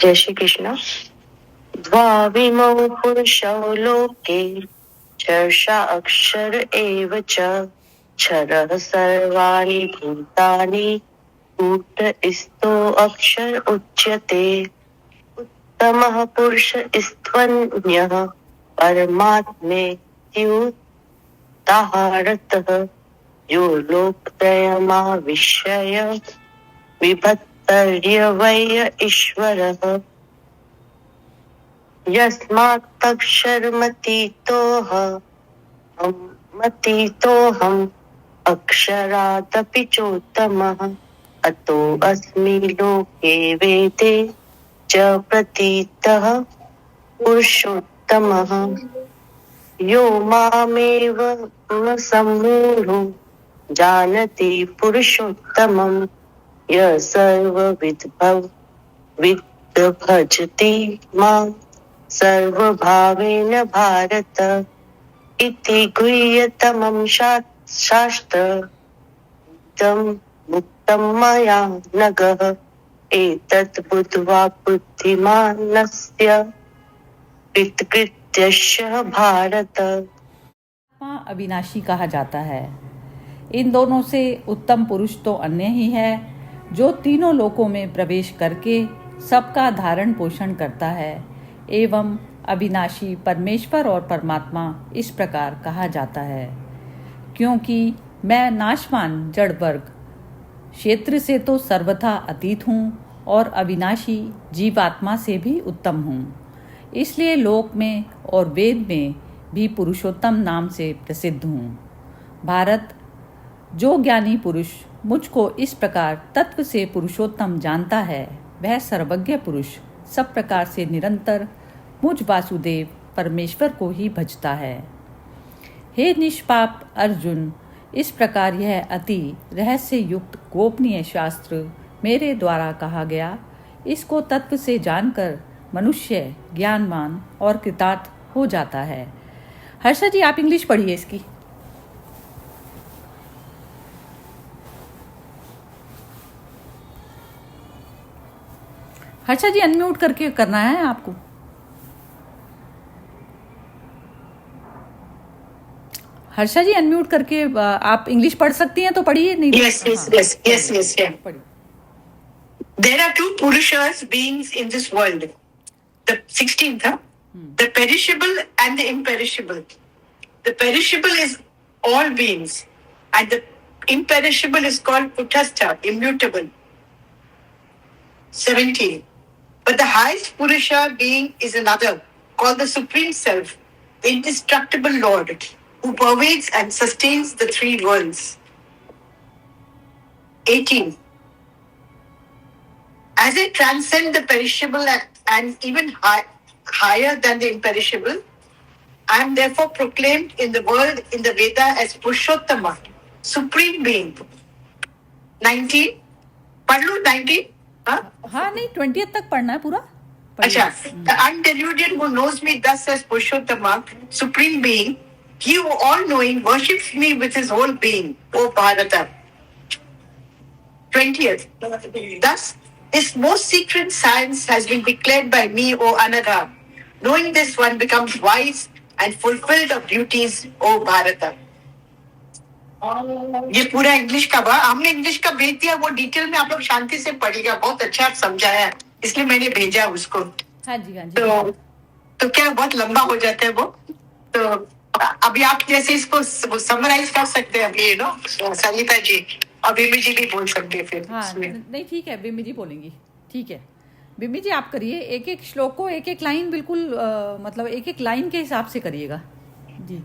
जय श्री कृष्ण। द्वाविमौ पुरुषौ लोके चर्षा अक्षर एव च क्षरः सर्वाणि भूतानि कूट स्थो अक्षर उच्यते। उत्तमः पुरुष स्त्वन्यः परमात्मेत्युदाहरतः यो लोकत्रयमाविश्य विभक्तर्यवय ईश्वरः। यस्मात्तक्षरमतीतोऽहम् अक्षरादपि चोत्तमः अतोऽस्मि लोके वेदे च प्रतीतः पुरुषोत्तमः। यो मामेव सम्मूढो जानति पुरुषोत्तमं य सर्वविद् भजति मां सर्वभावेन भारत इति गुह्यतमं शास्त्रं मुक्तं मया नघः। एतत् बुद्ध्वा बुद्धिमानस्य कृतकृत्यस्य भारत। अविनाशी कहा जाता है। इन दोनों से उत्तम पुरुष तो अन्य ही है, जो तीनों लोकों में प्रवेश करके सबका धारण पोषण करता है। एवं अविनाशी परमेश्वर और परमात्मा इस प्रकार कहा जाता है, क्योंकि मैं नाशवान जड़ वर्ग क्षेत्र से तो सर्वथा अतीत हूँ और अविनाशी जीवात्मा से भी उत्तम हूँ। इसलिए लोक में और वेद में भी पुरुषोत्तम नाम से प्रसिद्ध हूँ। भारत, जो ज्ञानी पुरुष मुझको इस प्रकार तत्व से पुरुषोत्तम जानता है, वह सर्वज्ञ पुरुष सब प्रकार से निरंतर मुझ वासुदेव परमेश्वर को ही भजता है। हे निष्पाप अर्जुन, इस प्रकार यह अति रहस्य युक्त गोपनीय शास्त्र मेरे द्वारा कहा गया। इसको तत्व से जानकर मनुष्य ज्ञानवान और कृतार्थ हो जाता है। हर्षा जी, आप इंग्लिश पढ़िए इसकी। हर्षा जी, अनम्यूट करके करना है आपको। हर्षा जी, अनम्यूट करके आप इंग्लिश पढ़ सकती हैं तो पढ़िए, नहीं तो Yes. पढ़िए। There are two Purushas beings in this world. The 16th, the perishable and the imperishable. The perishable is all beings, and the imperishable is called Kutastha, immutable. 17. But the highest Purusha being is another, called the Supreme Self, the indestructible Lord, who pervades and sustains the three worlds. 18. As I transcend the perishable and even higher than the imperishable, I am therefore proclaimed in the world in the Veda as Purushottama, Supreme Being. 19. पढ़ लो 19? हाँ नहीं, 20th तक पढ़ना है पूरा। अच्छा, the undeluded who knows me thus as Purushottama, Supreme Being, he who all-knowing worships me with his whole being, O Bharata. 20th. Thus, this most secret science has been declared by me, O Anagha. Knowing this, one becomes wise and fulfilled of duties, O Bharata. ये पूरा English का हुआ। हमने English का भेज दिया, वो detail में आप लोग शांति से पढ़िएगा। बहुत अच्छा समझाया, इसलिए मैंने भेजा उसको। हाँ जी। तो क्या बहुत लंबा हो जाता है वो, तो अभी आप जैसे इसको समराइज कर सकते हैं अभी, सरिता जी और बिमी जी भी बोल सकते हैं फिर। हाँ नहीं, ठीक है, बिमी जी बोलेंगी। ठीक है बिमी जी, आप करिए। एक एक श्लोक को एक एक लाइन बिल्कुल मतलब एक एक लाइन के हिसाब से करिएगा जी।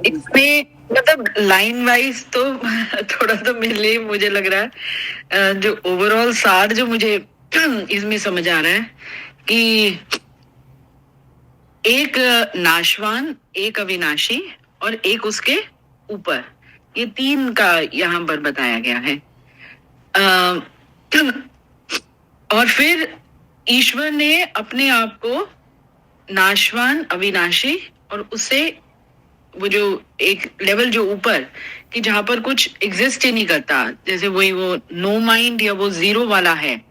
इसमें मतलब लाइन वाइज तो थोड़ा तो मिले, मुझे लग रहा है जो ओवरऑल सार जो मुझे इसमें समझ आ रहा है कि एक नाशवान, एक अविनाशी और एक उसके ऊपर, ये तीन का यहाँ पर बताया गया है। और फिर ईश्वर ने अपने आप को नाशवान, अविनाशी और उससे वो जो एक लेवल जो ऊपर कि जहां पर कुछ एग्जिस्ट ही नहीं करता, जैसे वही वो नो माइंड या वो जीरो वाला है,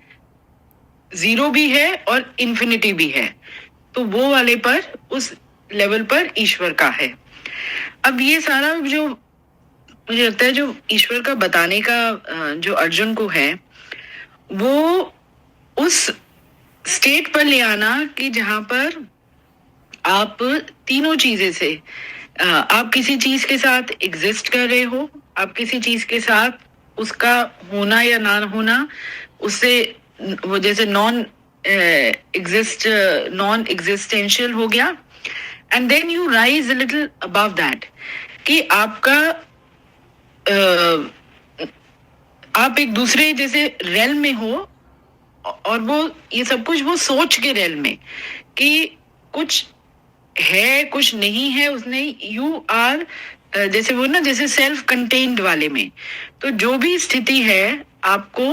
जीरो भी है और इन्फिनिटी भी है, तो वो वाले पर, उस लेवल पर ईश्वर का है। अब ये सारा जो मुझे लगता है जो ईश्वर का बताने का जो अर्जुन को है, वो उस स्टेट पर ले आना कि जहां पर आप तीनों चीजें से आप किसी चीज के साथ एग्जिस्ट कर रहे हो, आप किसी चीज के साथ उसका होना या ना होना, उससे वो जैसे नॉन एग्जिस्टेंशियल हो गया, and then you rise a little above that, कि आपका आप एक दूसरे जैसे रेल में हो, और वो ये सब कुछ वो सोच के रेल में कि कुछ है कुछ नहीं है, उसने यू आर जैसे वो ना जैसे सेल्फ कंटेन्ड वाले में, तो जो भी स्थिति है आपको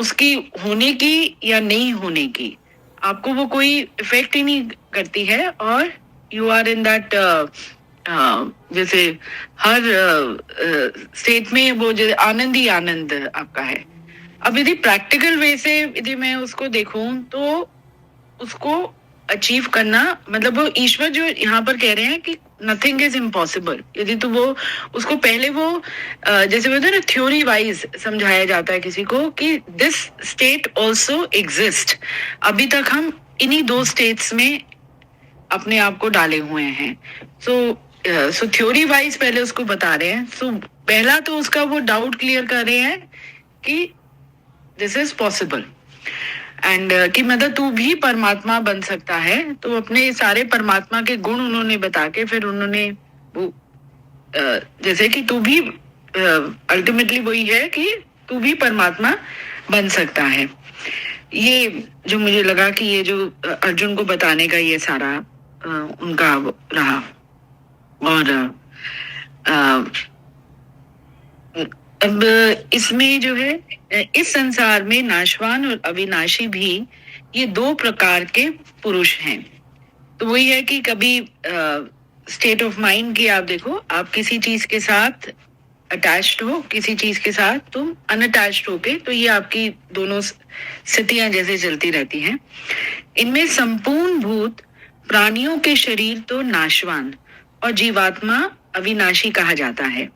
उसकी होने की या नहीं होने की आपको वो कोई इफेक्ट ही नहीं करती है, और यू आर इन दैट जैसे हर स्टेट में वो जो आनंद ही आनंद आपका है। अब यदि प्रैक्टिकल वे से यदि मैं उसको देखूं तो उसको अचीव करना मतलब वो ईश्वर जो यहाँ पर कह रहे हैं कि नथिंग इज इम्पॉसिबल, यदि तो वो उसको पहले वो जैसे बोलते हैं ना थ्योरी वाइज समझाया जाता है किसी को कि दिस स्टेट ऑल्सो एग्जिस्ट। अभी तक हम इन्हीं दो स्टेट्स में अपने आप को डाले हुए हैं। सो थ्योरी वाइज पहले उसको बता रहे हैं। सो पहला तो उसका वो डाउट क्लियर कर रहे हैं कि दिस इज पॉसिबल, एंड कि मतलब तू भी परमात्मा बन सकता है। तो अपने सारे परमात्मा के गुण उन्होंने बता के फिर उन्होंने वो जैसे कि तू भी अल्टीमेटली वही है कि तू भी परमात्मा बन सकता है। ये जो मुझे लगा कि ये जो अर्जुन को बताने का ये सारा उनका रहा। और अब इसमें जो है इस संसार में नाशवान और अविनाशी भी ये दो प्रकार के पुरुष हैं। तो वही है कि कभी स्टेट ऑफ माइंड की आप देखो, आप किसी चीज के साथ अटैच्ड हो, किसी चीज के साथ तुम अनअटैच्ड होके, तो ये आपकी दोनों स्थितियां जैसे चलती रहती हैं। इनमें संपूर्ण भूत प्राणियों के शरीर तो नाशवान और जीवात्मा अविनाशी कहा जाता है।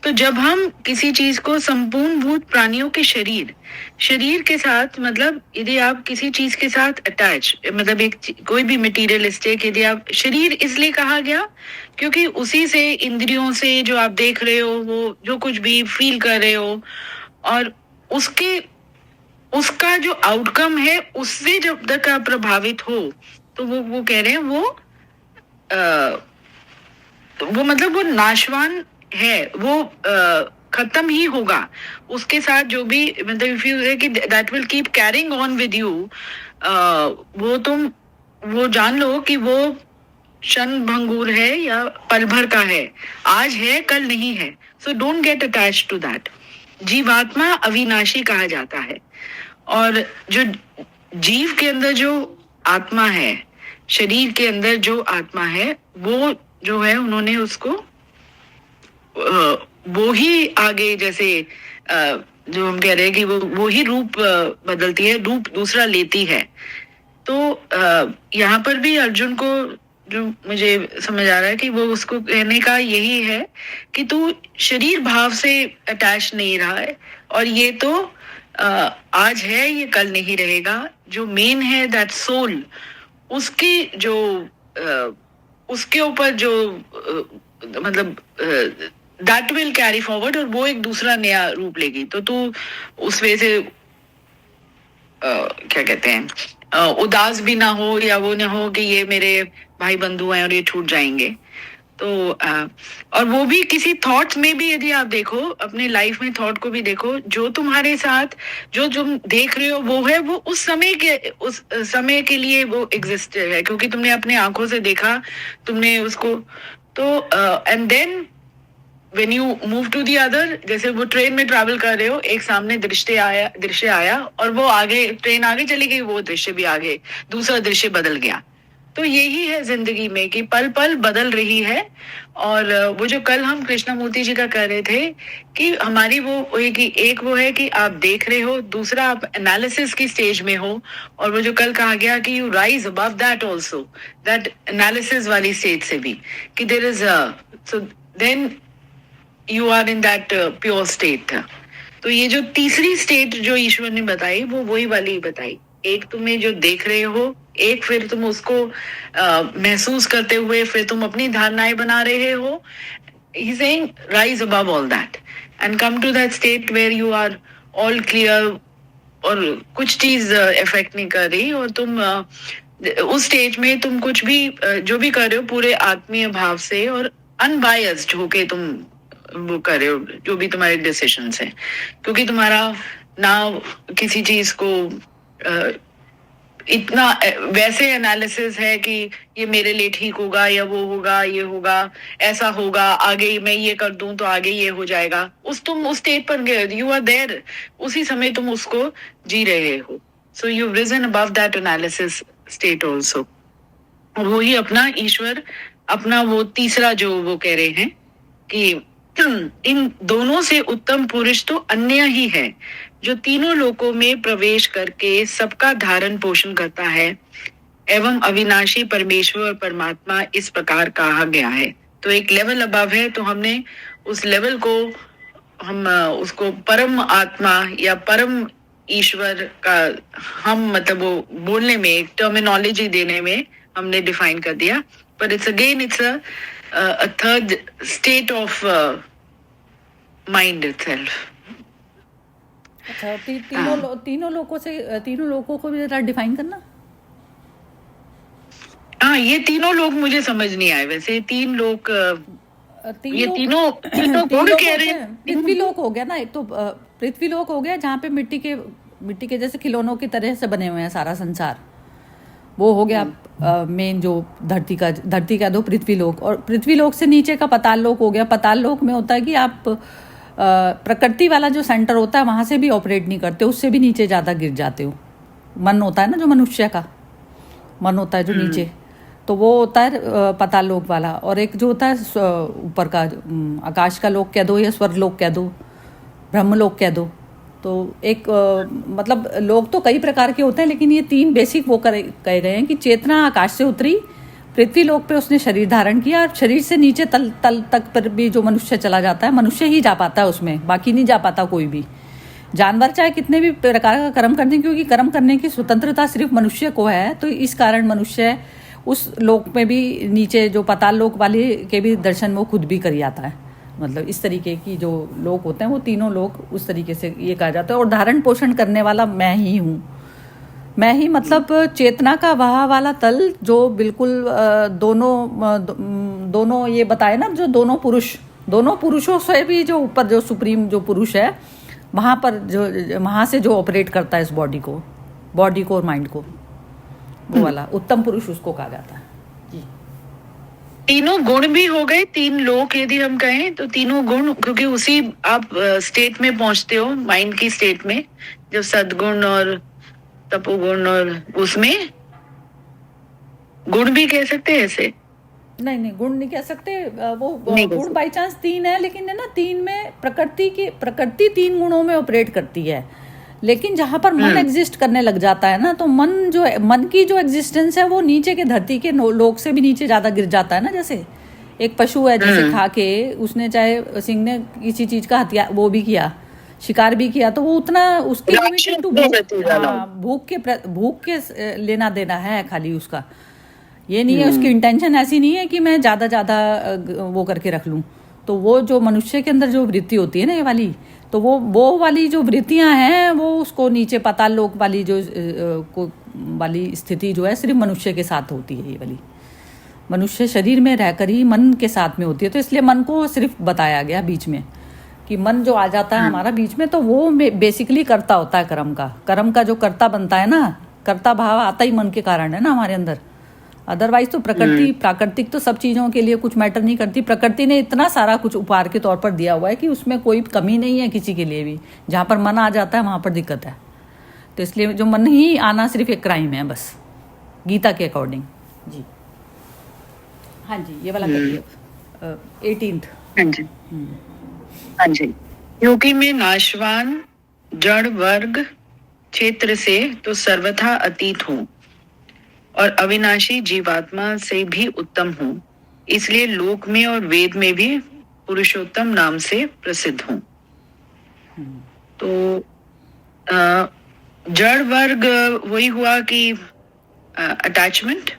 तो जब हम किसी चीज को संपूर्ण भूत प्राणियों के शरीर के साथ, मतलब यदि आप किसी चीज के साथ अटैच, मतलब एक कोई भी मटेरियलिस्टिक, यदि आप शरीर इसलिए कहा गया क्योंकि उसी से इंद्रियों से जो आप देख रहे हो, वो जो कुछ भी फील कर रहे हो, और उसका जो आउटकम है उससे जब तक आप प्रभावित हो, तो वो कह रहे हैं वो मतलब वो नाशवान है, वो खत्म ही होगा। उसके साथ जो भी मतलब इफ यू से कि that will keep carrying on with you, वो तुम वो जान लो कि वो क्षण भंगुर है या पल भर का है, आज है कल नहीं है। So don't get attached to that. जीवात्मा अविनाशी कहा जाता है, और जो जीव के अंदर जो आत्मा है, शरीर के अंदर जो आत्मा है, वो जो है उन्होंने उसको वो ही आगे जैसे जो हम कह रहे हैं कि वो ही रूप बदलती है, रूप दूसरा लेती है। तो यहाँ पर भी अर्जुन को जो मुझे समझ आ रहा है कि वो उसको कहने का यही है कि तू शरीर भाव से अटैच नहीं रहा है, और ये तो आज है, ये कल नहीं रहेगा। जो मेन है दैट सोल, उसकी जो उसके ऊपर जो मतलब दैट विल कैरी फॉरवर्ड, और वो एक दूसरा नया रूप लेगी। तो तू उस वजह से क्या कहते हैं उदास भी ना हो, या वो ना हो कि ये मेरे भाई बंधु हैं और ये छूट जाएंगे। तो और वो भी किसी थॉट्स में भी यदि आप देखो, अपने लाइफ में थॉट को भी देखो, जो तुम्हारे साथ जो तुम देख रहे हो वो है, वो उस समय के लिए वो एग्जिस्ट है, क्योंकि तुमने अपने आंखों से देखा, तुमने उसको। तो and then when you move to the other, जैसे वो ट्रेन में ट्रैवल कर रहे हो, एक सामने दृश्य आया और वो आगे ट्रेन आगे चली गई, वो दृश्य भी आगे, दूसरा दृश्य बदल गया। तो यही है जिंदगी में कि पल पल बदल रही है। और वो जो कल हम कृष्णमूर्ति जी का कह रहे थे कि हमारी वो है कि एक वो है कि आप देख रहे हो, दूसरा आप एनालिसिस की स्टेज में हो, और वो जो कल कहा गया कि you rise above that also, that analysis वाली स्टेज से भी, कि there is so then you are in that pure state. तो ये जो तीसरी स्टेट जो ईश्वर ने बताई वो वही वाली बताई, एक तुम्हें जो देख रहे हो, एक फिर तुम उसको महसूस करते हुए फिर तुम अपनी धारणाएं बना रहे हो। He's saying rise above all that and come to that state where you are all clear और कुछ चीज इफेक्ट नहीं कर रही, और तुम उस स्टेज में तुम कुछ भी जो भी कर रहे हो पूरे आत्मीय भाव से और अनबायस्ड होके तुम वो कर रहे हो जो भी तुम्हारे डिसीजंस हैं, क्योंकि तुम्हारा ना किसी चीज को इतना वैसे एनालिसिस है कि ये मेरे लिए ठीक होगा या वो होगा, ये होगा, ऐसा होगा, आगे मैं ये कर दूं तो आगे ये हो जाएगा। तुम उस स्टेट पर गए, यू आर देयर, उसी समय तुम उसको जी रहे हो। So you risen above that analysis state also. और वो ही अपना ईश्वर, अपना वो तीसरा जो वो कह रहे हैं कि इन दोनों से उत्तम पुरुष तो अन्य ही है, जो तीनों लोकों में प्रवेश करके सबका धारण पोषण करता है, एवं अविनाशी परमेश्वर और परमात्मा इस प्रकार कहा गया है। तो एक लेवल अबव है, तो हमने उस लेवल को हम उसको परम आत्मा या परम ईश्वर का हम मतलब वो बोलने में एक टर्मिनोलॉजी देने में हमने डिफाइन कर दिया। But it's again it's a third state of mind itself. अच्छा, तीनों लोगों को भी जरा डिफाइन करना। हाँ, ये तीनों लोग मुझे समझ नहीं आए वैसे। तीन लोग ये तीनों गुण कह रहे हैं। पृथ्वी लोक हो गया ना, एक तो पृथ्वी लोक हो गया जहाँ पे मिट्टी के जैसे खिलौनों की तरह से बने हुए हैं सारा संसार, वो हो गया मेन जो धरती का दो पृथ्वी लोक। और पृथ्वी लोक से नीचे का पताल लोक हो गया। पताल लोक में होता है कि आप प्रकृति वाला जो सेंटर होता है वहाँ से भी ऑपरेट नहीं करते, उससे भी नीचे ज़्यादा गिर जाते हो। मन होता है ना, जो मनुष्य का मन होता है जो नीचे, तो वो होता है पताल लोक वाला। और एक जो होता है ऊपर का आकाश का लोक कह दो या स्वर्ग लोक कह दो, ब्रह्म लोक कह दो। तो एक मतलब लोग तो कई प्रकार के होते हैं, लेकिन ये तीन बेसिक वो कह गए हैं कि चेतना आकाश से उतरी, पृथ्वी लोक पे उसने शरीर धारण किया, और शरीर से नीचे तल तक पर भी जो मनुष्य चला जाता है, मनुष्य ही जा पाता है उसमें, बाकी नहीं जा पाता कोई भी। जानवर चाहे कितने भी प्रकार का कर्म करते हैं, क्योंकि कर्म करने की स्वतंत्रता सिर्फ मनुष्य को है, तो इस कारण मनुष्य उस लोक में भी नीचे जो पताल लोक वाले के भी दर्शन वो खुद भी कर आता है। मतलब इस तरीके की जो लोग होते हैं वो तीनों लोग उस तरीके से ये कहा जाता है। और धारण पोषण करने वाला मैं ही हूँ, मैं ही मतलब चेतना का वह वाला तल जो बिल्कुल दोनों ये बताए ना, जो दोनों पुरुषों से भी जो ऊपर जो सुप्रीम जो पुरुष है, वहाँ पर जो वहाँ से जो ऑपरेट करता है इस बॉडी को और माइंड को, वो वाला उत्तम पुरुष उसको कहा जाता है। तीनों गुण भी हो गए, तीन लोक यदि हम कहें तो तीनों गुण, क्योंकि उसी आप स्टेट में पहुंचते हो, माइंड की स्टेट में, जब सद्गुण और तपोगुण, और उसमें गुण भी कह सकते हैं ऐसे। नहीं, गुण नहीं कह सकते, वो गुण बाई चांस तीन है, लेकिन है ना, तीन में प्रकृति तीन गुणों में ऑपरेट करती है, लेकिन जहाँ पर मन एग्जिस्ट करने लग जाता है ना, तो मन की जो एग्जिस्टेंस है वो नीचे के धरती के लोक से भी नीचे ज्यादा गिर जाता है ना। जैसे एक पशु है, जैसे खा के उसने, चाहे सिंह ने किसी चीज का हत्या वो भी किया, शिकार भी किया, तो वो उतना उसकी भूख के लेना देना है खाली उसका, ये नहीं है उसकी इंटेंशन ऐसी नहीं है कि मैं ज्यादा वो करके रख लूं। तो वो जो मनुष्य के अंदर जो वृत्ति होती है ना, ये वाली, तो वो वाली जो वृत्तियां हैं वो उसको नीचे पाताल लोक वाली जो वाली स्थिति जो है सिर्फ मनुष्य के साथ होती है। ये वाली मनुष्य शरीर में रहकर ही मन के साथ में होती है, तो इसलिए मन को सिर्फ बताया गया बीच में कि मन जो आ जाता है हमारा बीच में, तो वो बेसिकली कर्ता होता है कर्म का जो कर्ता बनता है ना, कर्ता भाव आता ही मन के कारण है ना हमारे अंदर। अदरवाइज तो प्राकृतिक तो सब चीजों के लिए कुछ मैटर नहीं करती। प्रकृति ने इतना सारा कुछ उपहार के तौर पर दिया हुआ है कि उसमें कोई कमी नहीं है किसी के लिए भी। जहाँ पर मन आ जाता है वहां पर दिक्कत है, तो इसलिए जो मन ही आना सिर्फ एक क्राइम है बस, गीता के अकॉर्डिंग। जी हाँ जी, ये वाला करिए 18th। हाँ जी, हाँ जी। क्योंकि मैं नाशवान जड़ वर्ग क्षेत्र से तो सर्वथा अतीत हूँ और अविनाशी जीवात्मा से भी उत्तम हूँ, इसलिए लोक में और वेद में भी पुरुषोत्तम नाम से प्रसिद्ध हूँ। तो जड़ वर्ग वही हुआ कि अटैचमेंट।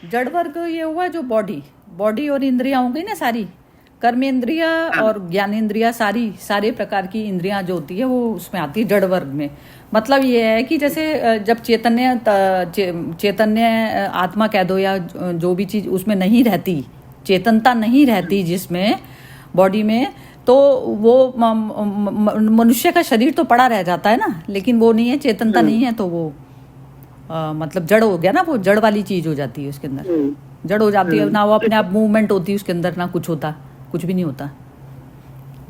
जड़ वर्ग ये हुआ जो बॉडी और इंद्रियां हो गई ना सारी, कर्मेंद्रिया और ज्ञानेंद्रिया, सारे प्रकार की इंद्रियां जो होती है वो उसमें आती है जड़ वर्ग में। मतलब ये है कि जैसे जब चैतन्य आत्मा कह दो या जो भी चीज उसमें नहीं रहती, चेतनता नहीं रहती जिसमें बॉडी में, तो वो मनुष्य का शरीर तो पड़ा रह जाता है ना, लेकिन वो नहीं है, चेतनता नहीं है, तो वो मतलब जड़ हो गया ना, वो जड़ वाली चीज हो जाती है उसके अंदर, जड़ हो जाती है ना, वो अपने आप मूवमेंट होती है उसके अंदर, ना कुछ होता, कुछ भी नहीं होता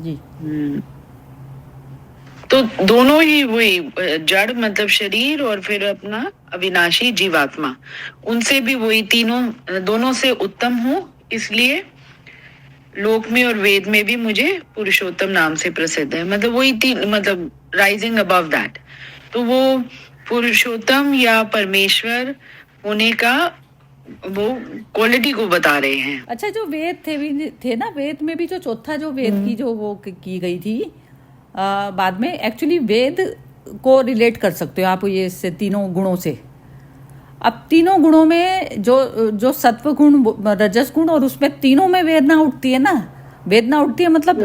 जी। तो दोनों ही वही जड़ मतलब शरीर और फिर अपना अविनाशी जीवात्मा, उनसे भी वही दोनों से उत्तम हूँ, इसलिए लोक में और वेद में भी मुझे पुरुषोत्तम नाम से प्रसिद्ध है। मतलब वही मतलब राइजिंग अबव दैट, तो वो पुरुषोत्तम या परमेश्वर होने का वो क्वालिटी को बता रहे हैं। अच्छा, जो वेद थे ना, वेद में भी जो चौथा जो वेद की जो वो की गई थी बाद में, एक्चुअली वेद को रिलेट कर सकते हो आप ये इससे तीनों गुणों से। अब तीनों गुणों में जो सत्व गुण, रजस गुण, और उसमें तीनों में वेदना उठती है ना, वेदना उठती है मतलब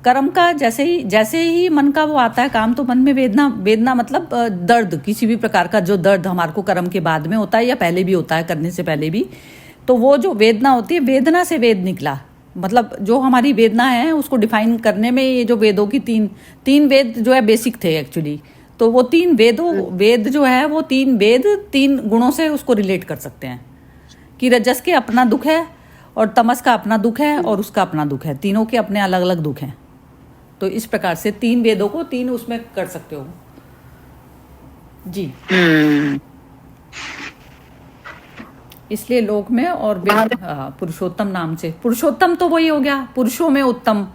कर्म का जैसे ही मन का वो आता है काम, तो मन में वेदना मतलब दर्द, किसी भी प्रकार का जो दर्द हमारे को कर्म के बाद में होता है या पहले भी होता है, करने से पहले भी, तो वो जो वेदना होती है, वेदना से वेद निकला। मतलब जो हमारी वेदना है उसको डिफाइन करने में ये जो वेदों की तीन वेद जो है बेसिक थे एक्चुअली, तो वो वेद जो है वो तीन गुणों से उसको रिलेट कर सकते हैं कि रजस के अपना दुख है और तमस का अपना दुख है और उसका अपना दुख है, तीनों के अपने अलग अलग दुख हैं। तो इस प्रकार से तीन वेदों को तीन उसमें कर सकते हो जी। इसलिए लोक में और पुरुषोत्तम नाम से, पुरुषोत्तम तो वही हो गया पुरुषों में उत्तम।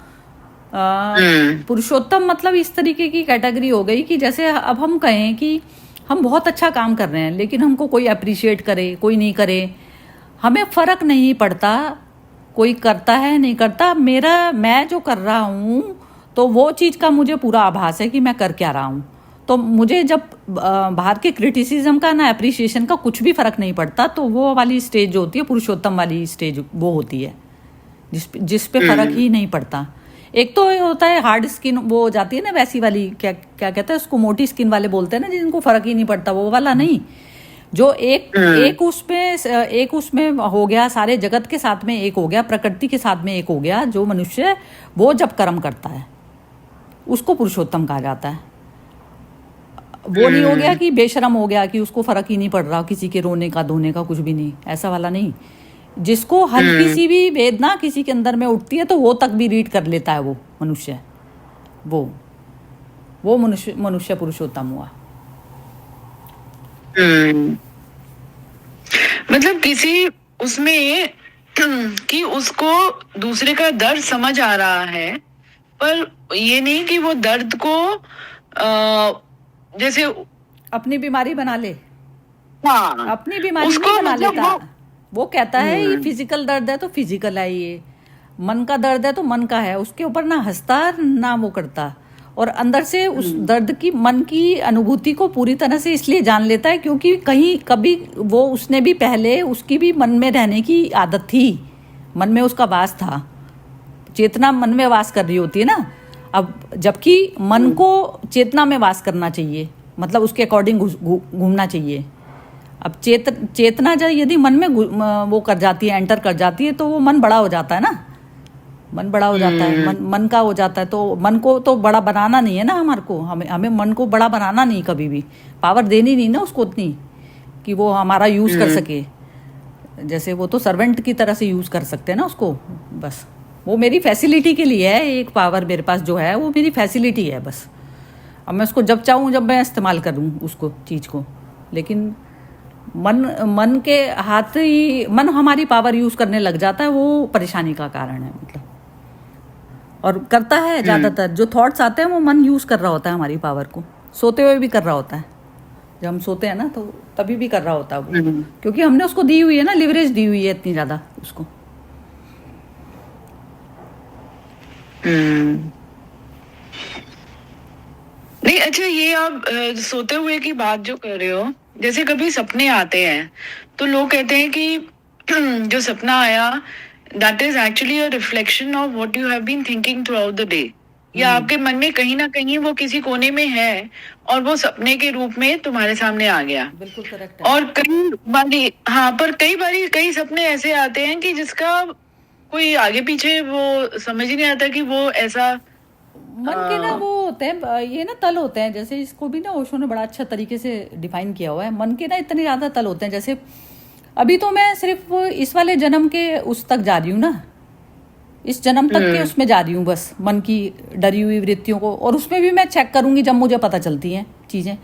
पुरुषोत्तम मतलब इस तरीके की कैटेगरी हो गई कि जैसे अब हम कहें कि हम बहुत अच्छा काम कर रहे हैं, लेकिन हमको कोई अप्रिशिएट करे कोई नहीं करे, हमें फर्क नहीं पड़ता कोई करता है नहीं करता, मैं जो कर रहा हूँ तो वो चीज़ का मुझे पूरा आभास है कि मैं कर क्या रहा हूँ। तो मुझे जब बाहर के क्रिटिसिज्म का ना अप्रिशिएशन का कुछ भी फर्क नहीं पड़ता, तो वो वाली स्टेज जो होती है पुरुषोत्तम वाली स्टेज, वो होती है जिस पे फर्क ही नहीं पड़ता। एक तो ये होता है हार्ड स्किन, वो हो जाती है ना वैसी वाली, क्या कहते हैं उसको, मोटी स्किन वाले बोलते हैं ना, जिनको फर्क ही नहीं पड़ता, वो वाला नहीं। जो एक उसमें हो गया, सारे जगत के साथ में एक हो गया, प्रकृति के साथ में एक हो गया, जो मनुष्य वो जब कर्म करता है उसको पुरुषोत्तम कहा जाता है। वो नहीं हो गया कि बेशरम हो गया कि उसको फर्क ही नहीं पड़ रहा किसी के रोने का धोने का, कुछ भी नहीं, ऐसा वाला नहीं। जिसको हल्की सी भी वेदना किसी के अंदर में उठती है तो वो तक भी रीड कर लेता है वो मनुष्य, वो मनुष्य पुरुषोत्तम हुआ। मतलब किसी उसमें कि उसको दूसरे का दर्द समझ आ रहा है, पर ये नहीं कि वो दर्द को जैसे अपनी बीमारी बना ले। हाँ, अपनी बीमारी उसको नहीं बना मतलब लेता। वो कहता है ये फिजिकल दर्द है तो फिजिकल है, ये मन का दर्द है तो मन का है, उसके ऊपर ना हंसता ना वो करता, और अंदर से उस दर्द की, मन की अनुभूति को पूरी तरह से इसलिए जान लेता है क्योंकि कभी वो उसने भी पहले, उसकी भी मन में रहने की आदत थी, मन में उसका वास था, चेतना मन में वास कर रही होती है ना। अब जबकि मन को चेतना में वास करना चाहिए, मतलब उसके अकॉर्डिंग घूमना चाहिए। अब चेतना जब यदि मन में वो कर जाती है, एंटर कर जाती है, तो वो मन बड़ा हो जाता है ना, मन बड़ा हो जाता है, मन का हो जाता है। तो मन को तो बड़ा बनाना नहीं है ना हमारे को, हमें मन को बड़ा बनाना नहीं, कभी भी पावर देनी नहीं ना उसको उतनी कि वो हमारा यूज कर सके। जैसे वो तो सर्वेंट की तरह से यूज कर सकते हैं ना उसको, बस वो मेरी फैसिलिटी के लिए है, एक पावर मेरे पास जो है वो मेरी फैसिलिटी है बस। अब मैं उसको जब चाहूँ जब मैं इस्तेमाल करूँ उसको, चीज़ को, लेकिन मन के हाथ ही मन हमारी पावर यूज करने लग जाता है, वो परेशानी का कारण है मतलब। और करता है ज्यादातर जो थॉट्स आते हैं वो मन यूज कर रहा होता है हमारी पावर को, सोते हुए भी कर रहा होता है। जब हम सोते हैं ना तो तभी भी कर रहा होता है वो, क्योंकि हमने उसको दी हुई है ना, लिवरेज दी हुई है इतनी ज्यादा उसको। नहीं, अच्छा, ये आप सोते हुए की बात जो कर रहे हो, जैसे कभी सपने आते हैं तो लोग कहते हैं कि जो सपना आया that is actually a reflection of what you have been thinking throughout the day, या आपके मन में कहीं ना कहीं वो किसी कोने में है और वो सपने के रूप में तुम्हारे सामने आ गया। बिल्कुल करेक्ट है। और कई बारी, हाँ, पर कई बारी कई सपने ऐसे आते हैं कि जिसका कोई आगे पीछे वो समझ ही नहीं आता कि वो ऐसा मन के ना वो होते हैं, ये ना तल होते हैं, जैसे इसको भी ना ओशो ने बड़ा अच्छा तरीके से डिफाइन किया हुआ है। मन के ना इतने ज्यादा तल होते हैं, जैसे अभी तो मैं सिर्फ इस वाले जन्म के उस तक जा रही हूँ ना, इस जन्म तक के उसमें जा रही हूँ बस, मन की डरी हुई वृत्तियों को, और उसमें भी मैं चेक करूंगी जब मुझे पता चलती हैं चीजें।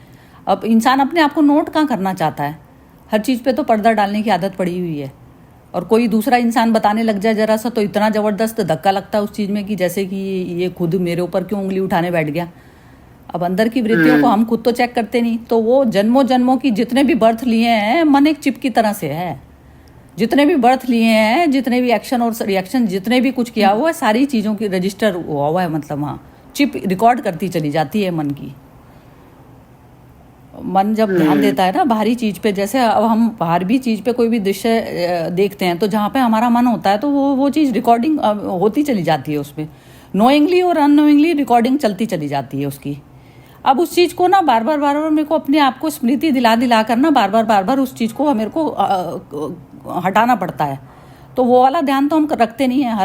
अब इंसान अपने आप को नोट कहाँ करना चाहता है, हर चीज पे तो पर्दा डालने की आदत पड़ी हुई है। और कोई दूसरा इंसान बताने लग जाए जरा सा तो इतना जबरदस्त धक्का लगता है उस चीज में कि जैसे कि ये खुद मेरे ऊपर क्यों उंगली उठाने बैठ गया। अब अंदर की वृत्तियों को हम खुद तो चेक करते नहीं, तो वो जन्मों जन्मों की जितने भी बर्थ लिए हैं, मन एक चिप की तरह से है। जितने भी बर्थ लिए हैं, जितने भी एक्शन और रिएक्शन, जितने भी कुछ किया हुआ है, सारी चीज़ों की रजिस्टर हुआ हुआ है, मतलब वहाँ चिप रिकॉर्ड करती चली जाती है मन की। मन जब ध्यान देता है ना बाहरी चीज पे, जैसे अब हम बाहर भी चीज पे कोई भी दृश्य देखते हैं तो जहाँ पे हमारा मन होता है तो वो चीज रिकॉर्डिंग होती चली जाती है उसमें, नोइंगली और अननोइंगली रिकॉर्डिंग चलती चली जाती है उसकी। अब उस चीज को ना बार बार मेरे को अपने आप को स्मृति दिला कर ना बार बार उस चीज को मेरे को हटाना पड़ता है। तो वो वाला ध्यान तो हम रखते नहीं है,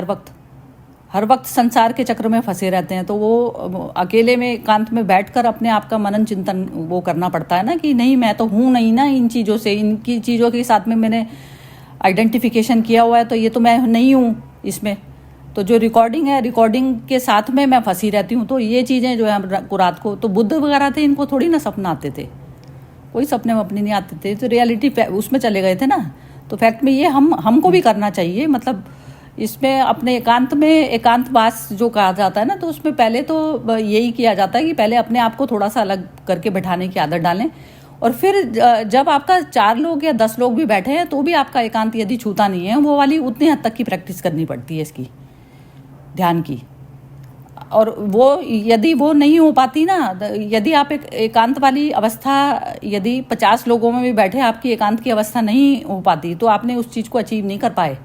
हर वक्त संसार के चक्र में फंसे रहते हैं। तो वो अकेले में एकांत में बैठकर अपने आप का मनन चिंतन वो करना पड़ता है ना, कि नहीं मैं तो हूँ नहीं ना इन चीज़ों से, इनकी चीज़ों के साथ में मैंने आइडेंटिफिकेशन किया हुआ है, तो ये तो मैं नहीं हूँ इसमें। तो जो रिकॉर्डिंग है, रिकॉर्डिंग के साथ में मैं फंसी रहती हूँ। तो ये चीज़ें जो है रात को, तो बुद्ध वगैरह थे, इनको थोड़ी ना सपना आते थे, कोई सपने में अपने नहीं आते थे, तो रियलिटी उसमें चले गए थे ना। तो फैक्ट में ये हमको भी करना चाहिए, मतलब इसमें अपने एकांत में एकांतवास जो कहा जाता है ना, तो उसमें पहले तो यही किया जाता है कि पहले अपने आप को थोड़ा सा अलग करके बैठाने की आदत डालें, और फिर जब आपका 4 लोग या 10 लोग भी बैठे हैं तो भी आपका एकांत यदि छूता नहीं है, वो वाली उतनी हद तक की प्रैक्टिस करनी पड़ती है इसकी, ध्यान की। और वो यदि वो नहीं हो पाती ना, यदि आप एक एकांत वाली अवस्था यदि 50 लोगों में भी बैठे आपकी एकांत की अवस्था नहीं हो पाती, तो आपने उस चीज़ को अचीव नहीं कर पाए।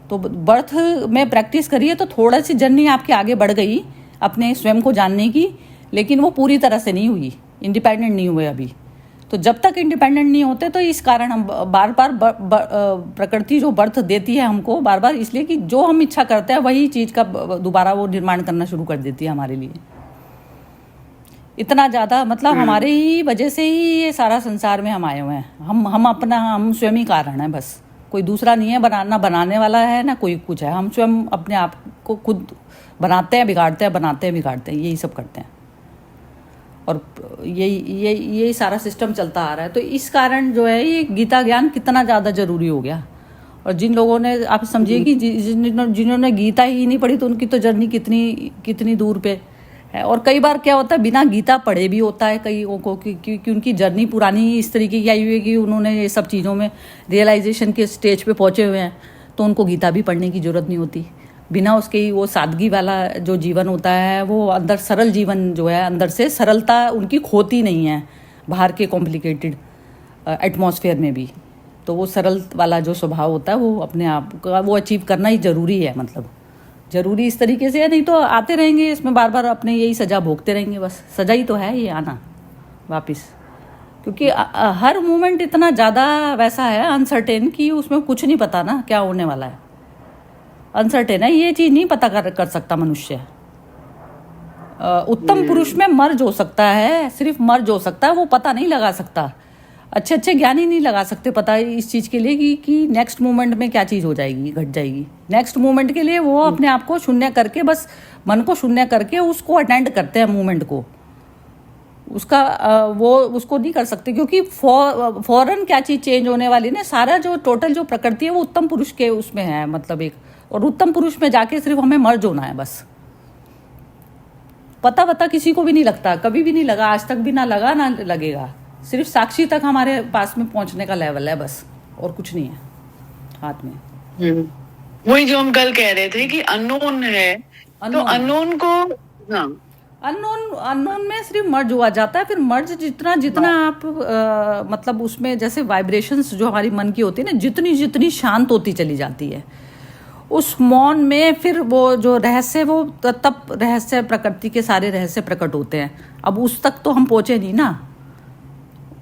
तो बर्थ में प्रैक्टिस करिए तो थोड़ा सी जर्नी आपके आगे बढ़ गई अपने स्वयं को जानने की, लेकिन वो पूरी तरह से नहीं हुई, इंडिपेंडेंट नहीं हुए अभी। तो जब तक इंडिपेंडेंट नहीं होते, तो इस कारण हम बार प्रकृति जो बर्थ देती है हमको बार बार, इसलिए कि जो हम इच्छा करते हैं वही चीज़ का दोबारा वो निर्माण करना शुरू कर देती है हमारे लिए। इतना ज़्यादा मतलब हमारे ही वजह से ही ये सारा संसार में हम आए हुए हैं। हम स्वयं ही कारण हैं, बस कोई दूसरा नहीं है, बनाने वाला है ना कोई कुछ है। हम स्वयं अपने आप को खुद बनाते हैं, बिगाड़ते हैं, यही सब करते हैं। और यही सारा सिस्टम चलता आ रहा है। तो इस कारण जो है ये गीता ज्ञान कितना ज़्यादा ज़रूरी हो गया। और जिन लोगों ने, आप समझिए कि जिन्होंने गीता ही नहीं पढ़ी, तो उनकी तो जर्नी कितनी दूर पे है। और कई बार क्या होता है, बिना गीता पढ़े भी होता है कईयों को, क्योंकि उनकी जर्नी पुरानी इस तरीके की आई हुई है कि उन्होंने ये सब चीज़ों में रियलाइजेशन के स्टेज पे पहुँचे हुए हैं, तो उनको गीता भी पढ़ने की ज़रूरत नहीं होती। बिना उसके वो सादगी वाला जो जीवन होता है, वो अंदर सरल जीवन जो है, अंदर से सरलता उनकी खोती नहीं है बाहर के कॉम्प्लिकेटेड एटमॉस्फेयर में भी। तो वो सरल वाला जो स्वभाव होता है, वो अपने आप का वो अचीव करना ही ज़रूरी है, मतलब ज़रूरी इस तरीके से है। नहीं तो आते रहेंगे इसमें बार अपने यही सज़ा भोगते रहेंगे, बस सज़ा ही तो है ये आना वापस। क्योंकि हर मोमेंट इतना ज़्यादा वैसा है अनसर्टेन कि उसमें कुछ नहीं पता ना क्या होने वाला है। अनसर्टेन है, ये चीज़ नहीं पता कर सकता मनुष्य। उत्तम पुरुष में मर्ज हो सकता है, सिर्फ मर्ज हो सकता है, वो पता नहीं लगा सकता। अच्छे ज्ञानी नहीं लगा सकते पता इस चीज़ के लिए कि नेक्स्ट मोमेंट में क्या चीज़ हो जाएगी, घट जाएगी। नेक्स्ट मोमेंट के लिए वो अपने आप को शून्य करके, बस मन को शून्य करके उसको अटेंड करते हैं मोमेंट को। उसका वो उसको नहीं कर सकते, क्योंकि फौरन क्या चीज़ चेंज होने वाली ना, सारा जो टोटल जो प्रकृति है वो उत्तम पुरुष के उसमें है, मतलब एक, और उत्तम पुरुष में जाके सिर्फ हमें मर्ज होना है बस। पता किसी को भी नहीं लगता, कभी भी नहीं लगा, आज तक भी ना लगा ना लगेगा। सिर्फ साक्षी तक हमारे पास में पहुंचने का लेवल है बस, और कुछ नहीं है हाथ में। वही जो हम कल कह रहे थे कि अननोन है, तो अननोन को, हाँ, अननोन में सिर्फ मर्ज हुआ जाता है। फिर मर्ज जितना आप मतलब उसमें जैसे वाइब्रेशंस जो हमारी मन की होती है ना, जितनी शांत होती चली जाती है, उस मौन में फिर वो जो रहस्य, वो तब रहस्य, प्रकृति के सारे रहस्य प्रकट होते हैं। अब उस तक तो हम पहुंचे नहीं ना,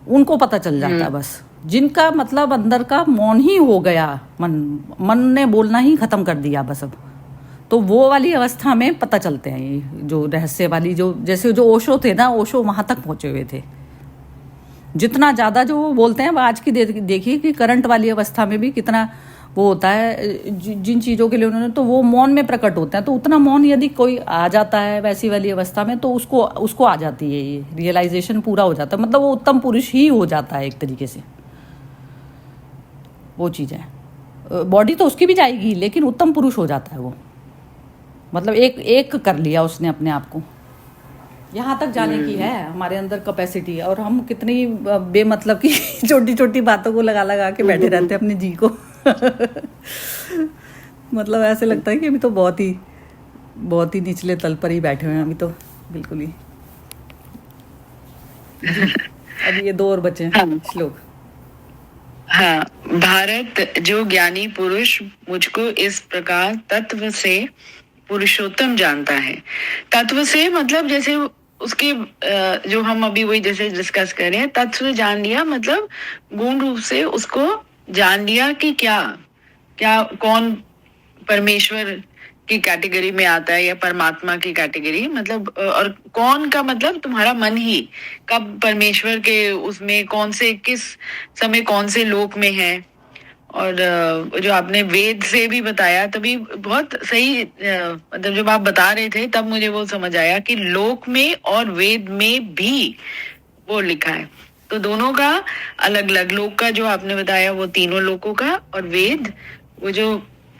उनको पता चल जाता है बस। जिनका मतलब अंदर का मौन ही हो गया, मन ने बोलना ही खत्म कर दिया बस। अब तो वो वाली अवस्था में पता चलते हैं ये जो रहस्य वाली, जो जैसे जो ओशो थे ना, ओशो वहां तक पहुंचे हुए थे। जितना ज्यादा जो वो बोलते हैं, आज की देखिए कि करंट वाली अवस्था में भी कितना वो होता है जिन चीज़ों के लिए उन्होंने, तो वो मौन में प्रकट होता है। तो उतना मौन यदि कोई आ जाता है वैसी वाली अवस्था में, तो उसको आ जाती है ये रियलाइजेशन, पूरा हो जाता है, मतलब वो उत्तम पुरुष ही हो जाता है एक तरीके से। वो चीज़ है, बॉडी तो उसकी भी जाएगी लेकिन उत्तम पुरुष हो जाता है वो, मतलब एक कर लिया उसने अपने आप को। यहाँ तक जाने की है हमारे अंदर कैपेसिटी, और हम कितनी बेमतलब की छोटी छोटी बातों को लगा के बैठे रहते हैं अपने जी को। मतलब ऐसे लगता है कि अभी तो बहुत ही निचले तल पर ही बैठे हुए हैं अभी तो, बिल्कुल ही। अभी ये 2 और बचे हैं श्लोक। हाँ, भारत जो ज्ञानी पुरुष मुझको इस प्रकार तत्व से पुरुषोत्तम जानता है। तत्व से मतलब जैसे उसके जो हम अभी वही जैसे डिस्कस कर रहे हैं, तत्व से जान लिया मतलब गुण रूप से उसको जान लिया कि क्या कौन परमेश्वर की कैटेगरी में आता है या परमात्मा की कैटेगरी, मतलब और कौन का मतलब तुम्हारा मन ही कब परमेश्वर के उसमें कौन से किस समय कौन से लोक में है। और जो आपने वेद से भी बताया तभी बहुत सही, मतलब जब आप बता रहे थे तब मुझे वो समझ आया कि लोक में और वेद में भी वो लिखा है। तो दोनों का अलग अलग, लोक का जो आपने बताया वो तीनों लोकों का, और वेद वो जो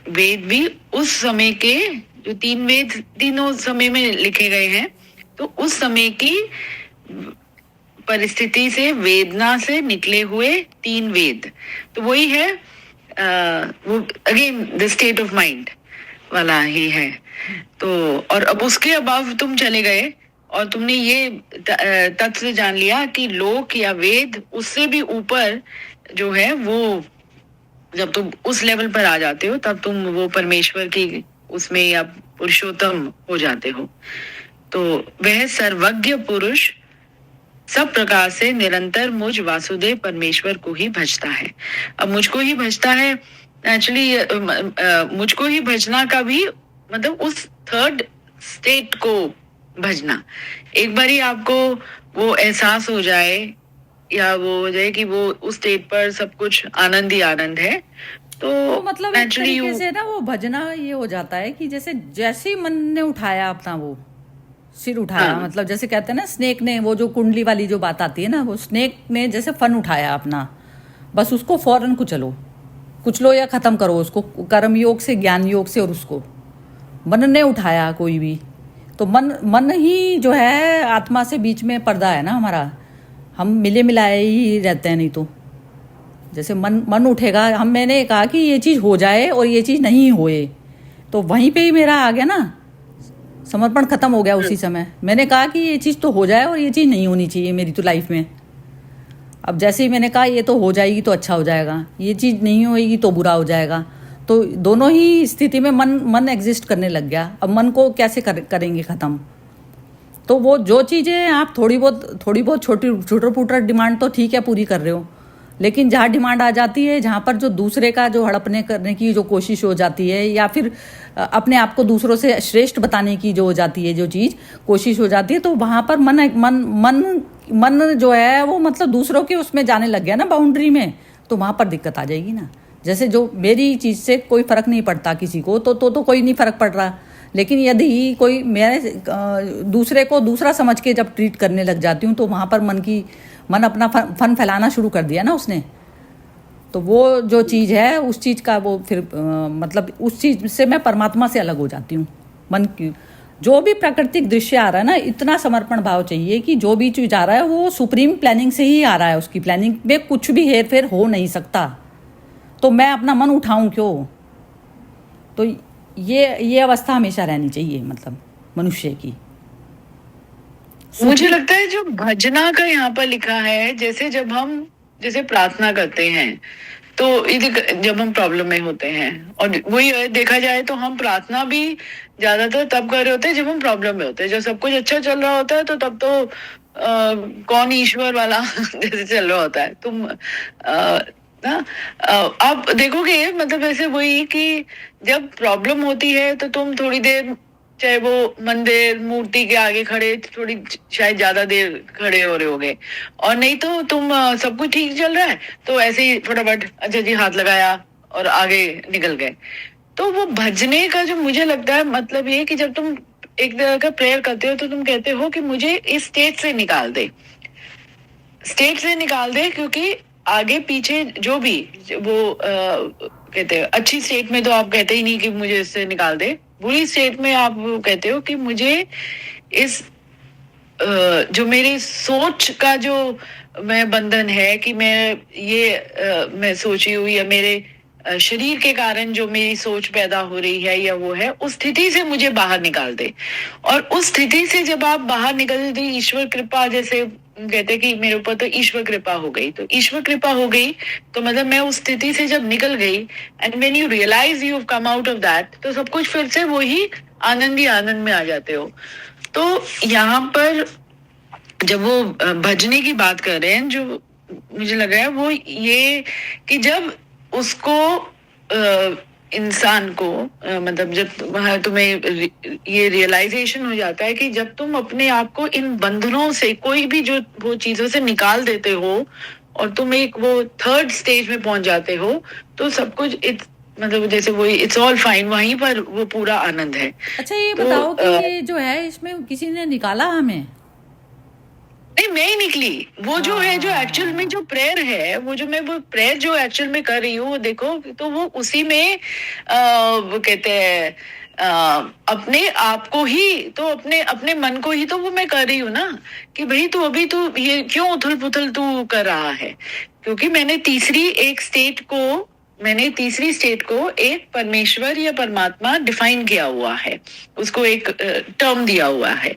वेद भी उस समय के जो 3 वेद तीनों समय में लिखे गए हैं, तो उस समय की परिस्थिति से वेदना से निकले हुए 3 वेद, तो वही है वो again the state of mind वाला ही है। तो और अब उसके अबव तुम चले गए और तुमने ये तत्व से जान लिया कि लोक या वेद उससे भी ऊपर जो है वो, जब तुम उस लेवल पर आ जाते हो तब तुम वो परमेश्वर की उसमें या पुरुषोत्तम हो जाते हो। तो वह सर्वज्ञ पुरुष सब प्रकार से निरंतर मुझ वासुदेव परमेश्वर को ही भजता है। अब मुझको ही भजता है, एक्चुअली मुझको ही भजना का भी मतलब उस थर्ड स्टेट को भजना, एक बार ही आपको वो एहसास हो जाए या वो हो जाए कि वो उस स्टेट पर सब कुछ आनंद ही आनंद है, तो मतलब एक तरीके से ना वो भजना ये हो जाता है कि जैसे ही मन ने उठाया अपना वो सिर उठाया, हाँ। मतलब जैसे कहते हैं ना स्नेक ने, वो जो कुंडली वाली जो बात आती है ना, वो स्नेक ने जैसे फन उठाया अपना, बस उसको फौरन कुचलो या खत्म करो उसको, कर्म योग से ज्ञान योग से। और उसको मन ने उठाया कोई भी, तो मन ही जो है आत्मा से बीच में पर्दा है ना हमारा, हम मिले मिलाए ही रहते हैं। नहीं तो जैसे मन उठेगा, मैंने कहा कि ये चीज़ हो जाए और ये चीज़ नहीं होए, तो वहीं पे ही मेरा आ गया ना समर्पण, खत्म हो गया उसी समय। मैंने कहा कि ये चीज़ तो हो जाए और ये चीज़ नहीं होनी चाहिए मेरी तो लाइफ में। अब जैसे ही मैंने कहा ये तो हो जाएगी तो अच्छा हो जाएगा, ये चीज़ नहीं होएगी तो बुरा हो जाएगा, तो दोनों ही स्थिति में मन एग्जिस्ट करने लग गया। अब मन को कैसे करेंगे ख़त्म? तो वो जो चीज़ें आप थोड़ी बहुत छोटा फूटा डिमांड तो ठीक है पूरी कर रहे हो, लेकिन जहाँ डिमांड आ जाती है, जहाँ पर जो दूसरे का जो हड़पने करने की जो कोशिश हो जाती है, या फिर अपने आप को दूसरों से श्रेष्ठ बताने की जो हो जाती है, जो चीज़ कोशिश हो जाती है, तो वहाँ पर मन जो है वो मतलब दूसरों के उसमें जाने लग गया ना, बाउंड्री में, तो वहाँ पर दिक्कत आ जाएगी ना। जैसे जो मेरी चीज़ से कोई फ़र्क नहीं पड़ता किसी को, तो कोई नहीं फ़र्क पड़ रहा। लेकिन यदि कोई मेरे दूसरे को दूसरा समझ के जब ट्रीट करने लग जाती हूँ तो वहाँ पर मन अपना फन फैलाना शुरू कर दिया ना उसने, तो वो जो चीज़ है उस चीज़ का वो फिर मतलब उस चीज़ से मैं परमात्मा से अलग हो जाती हूँ। मन की जो भी प्राकृतिक दृश्य आ रहा है ना, इतना समर्पण भाव चाहिए कि जो भी चीज़ आ रहा है वो सुप्रीम प्लानिंग से ही आ रहा है, उसकी प्लानिंग में कुछ भी हेर फेर हो नहीं सकता, तो मैं अपना मन उठाऊं क्यों। तो ये अवस्था हमेशा रहनी चाहिए मतलब मनुष्य की। मुझे लगता है जो भजना का यहाँ पर लिखा है, जैसे प्रार्थना करते हैं तो जब हम प्रॉब्लम में होते हैं, और वही देखा जाए तो हम प्रार्थना भी ज्यादातर तब कर रहे होते हैं जब हम प्रॉब्लम में होते हैं। जब सब कुछ अच्छा चल रहा होता है तो तब तो कौन ईश्वर वाला जैसे चल रहा होता है। तुम आप देखोगे मतलब ऐसे वही कि जब प्रॉब्लम होती है तो तुम थोड़ी देर, चाहे वो मंदिर मूर्ति के आगे खड़े थोड़ी शायद ज्यादा देर खड़े हो रहे होगे, और नहीं तो तुम सब कुछ ठीक चल रहा है तो ऐसे ही फटाफट अच्छा जी हाथ लगाया और आगे निकल गए। तो वो भजने का जो मुझे लगता है मतलब ये कि जब तुम एक तरह का प्रेयर करते हो तो तुम कहते हो कि मुझे इस स्टेट से निकाल दे, क्योंकि आगे पीछे जो भी वो कहते हैं अच्छी स्टेट में तो आप कहते ही नहीं कि मुझे इससे निकाल दे, बुरी स्टेट में आप कहते हो कि मुझे इस जो मेरी सोच का जो मैं बंधन है कि मैं सोची हुई या मेरे शरीर के कारण जो मेरी सोच पैदा हो रही है या वो है, उस स्थिति से मुझे बाहर निकाल दे। और उस स्थिति से जब आप बाहर निकलते ईश्वर कृपा, जैसे कहते कि मेरे ऊपर तो ईश्वर कृपा हो गई, तो ईश्वर कृपा हो गई तो मतलब मैं उस स्थिति से जब निकल गई, and when you realise you have come out of that, तो सब कुछ फिर से वही आनंद ही आनंद में आ जाते हो। तो यहाँ पर जब वो भजने की बात कर रहे हैं, जो मुझे लग रहा है वो ये कि जब उसको इंसान को मतलब जब तुम्हें ये रियलाइजेशन हो जाता है कि जब तुम अपने आप को इन बंधनों से, कोई भी जो वो चीजों से निकाल देते हो और तुम एक वो थर्ड स्टेज में पहुंच जाते हो, तो सब कुछ मतलब जैसे वो इट्स ऑल फाइन, वहीं पर वो पूरा आनंद है। अच्छा ये बताओ कि ये जो है इसमें किसी ने निकाला हमें? नहीं, मैं ही निकली। वो जो है, जो एक्चुअल में जो प्रेयर है, वो प्रेयर जो एक्चुअल में कर रही हूँ, वो देखो तो वो उसी में वो कहते हैं अपने आप को ही, तो अपने मन को ही तो वो मैं कर रही हूँ ना, कि भाई तू अभी तू ये क्यों उथल पुथल तू कर रहा है, क्योंकि मैंने तीसरी स्टेट को एक परमेश्वर या परमात्मा डिफाइन किया हुआ है, उसको एक टर्म दिया हुआ है।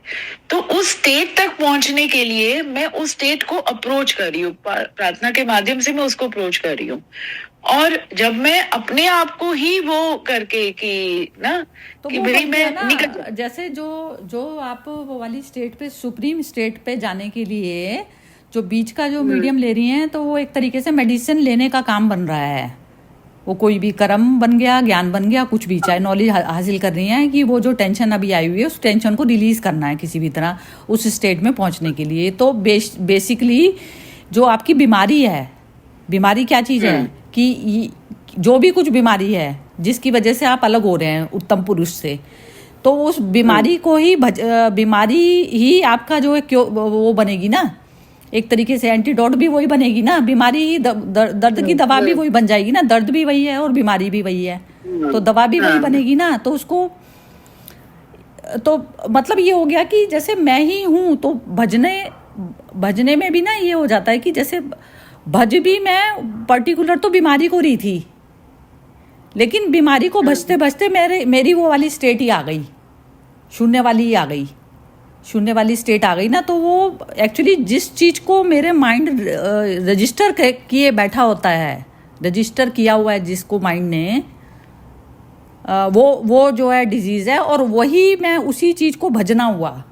तो उस स्टेट तक पहुंचने के लिए मैं उस स्टेट को अप्रोच कर रही हूँ, प्रार्थना के माध्यम से मैं उसको अप्रोच कर रही हूँ। और जब मैं अपने आप को ही वो करके कि ना तो कि भाई मैं निकल, जैसे जो आप वो वाली स्टेट पे, सुप्रीम स्टेट पे जाने के लिए जो बीच का जो मीडियम ले रही हैं, तो वो एक तरीके से मेडिसिन लेने का काम बन रहा है। वो कोई भी कर्म बन गया, ज्ञान बन गया, कुछ भी, चाहे नॉलेज हासिल कर रही हैं कि वो जो टेंशन अभी आई हुई है उस टेंशन को रिलीज करना है किसी भी तरह उस स्टेट में पहुंचने के लिए। तो बेसिकली जो आपकी बीमारी है, बीमारी क्या चीज़ है कि जो भी कुछ बीमारी है जिसकी वजह से आप अलग हो रहे हैं उत्तम पुरुष से, तो उस बीमारी को ही बीमारी ही आपका जो है क्यों वो बनेगी ना, एक तरीके से एंटीडोट भी वही बनेगी ना, बीमारी दर्द की दवा भी वही बन जाएगी ना, दर्द भी वही है और बीमारी भी वही है, तो दवा भी वही बनेगी ना। तो उसको तो मतलब ये हो गया कि जैसे मैं ही हूँ, तो भजने में भी ना ये हो जाता है कि जैसे भज भी मैं पर्टिकुलर तो बीमारी को रही थी, लेकिन बीमारी को भजते भजते मेरी वो वाली स्टेट ही आ गई, शून्य वाली स्टेट आ गई ना। तो वो एक्चुअली जिस चीज़ को मेरे माइंड रजिस्टर किए बैठा होता है, रजिस्टर किया हुआ है जिसको माइंड ने, वो जो है डिजीज है, और वही मैं उसी चीज़ को भजना हुआ।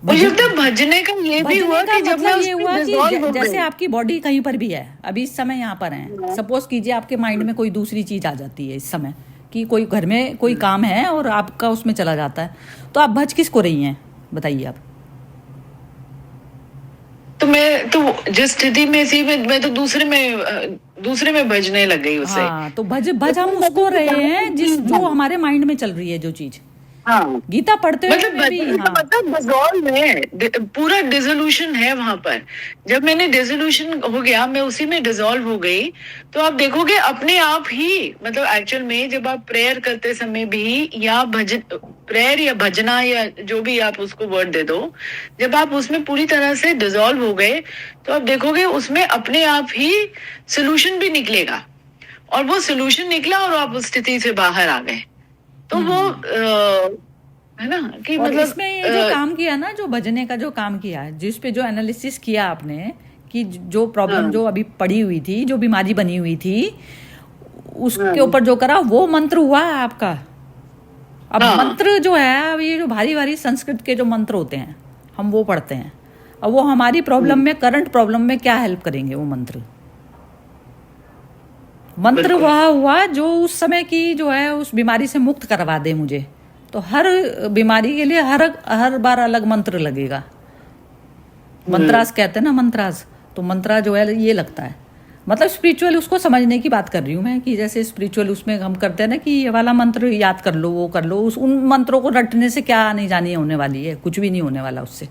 भजने का ये भी हुआ कि जब मैं ये हुआ कि जैसे आपकी बॉडी कहीं पर भी है, अभी इस समय यहाँ पर है, सपोज कीजिए आपके माइंड में कोई दूसरी चीज़ आ जाती है इस समय कि कोई घर में कोई काम है और आपका उसमें चला जाता है, तो आप भज किसको रही हैं बताइए आप? तो मैं तो जिस स्थिति में थी मैं तो दूसरे में भजने लग गई उससे। हाँ, तो भज हम उसको रहे हैं जो हमारे माइंड में चल रही है जो चीज। हाँ, गीता पढ़ते हुए मतलब भी, बदल का हाँ, मतलब डिसॉल्व है, पूरा डिसोल्यूशन है वहां पर। जब मैंने डिसोल्यूशन हो गया, मैं उसी में डिसॉल्व हो गई, तो आप देखोगे अपने आप ही, मतलब एक्चुअल में जब आप प्रेयर करते समय भी, या भजन, प्रेयर या भजना या जो भी आप उसको वर्ड दे दो, जब आप उसमें पूरी तरह से डिसॉल्व हो गए, तो आप देखोगे उसमें अपने आप ही सोल्यूशन भी निकलेगा, और वो सोल्यूशन निकला और आप उस स्थिति से बाहर आ गए। तो वो है ना कि और मतलब इसमें ये जो काम किया ना, जो भजने का जो काम किया, जिस पे जो एनालिसिस किया आपने कि जो प्रॉब्लम जो अभी पड़ी हुई थी, जो बीमारी बनी हुई थी, उसके ऊपर जो करा वो मंत्र हुआ है आपका। अब मंत्र जो है, अब ये जो भारी भारी संस्कृत के जो मंत्र होते हैं हम वो पढ़ते हैं, अब वो हमारी प्रॉब्लम में, करंट प्रॉब्लम में क्या हेल्प करेंगे वो मंत्र वह हुआ जो उस समय की जो है उस बीमारी से मुक्त करवा दे मुझे। तो हर बीमारी के लिए हर बार अलग मंत्र लगेगा। मंत्रास कहते हैं ना, मंत्रास, तो मंत्रा जो है ये लगता है, मतलब स्पिरिचुअल उसको समझने की बात कर रही हूँ मैं, कि जैसे स्पिरिचुअल उसमें हम करते हैं ना कि ये वाला मंत्र याद कर लो, वो कर लो, उन मंत्रों को रटने से क्या नहीं जानी होने वाली है, कुछ भी नहीं होने वाला उससे,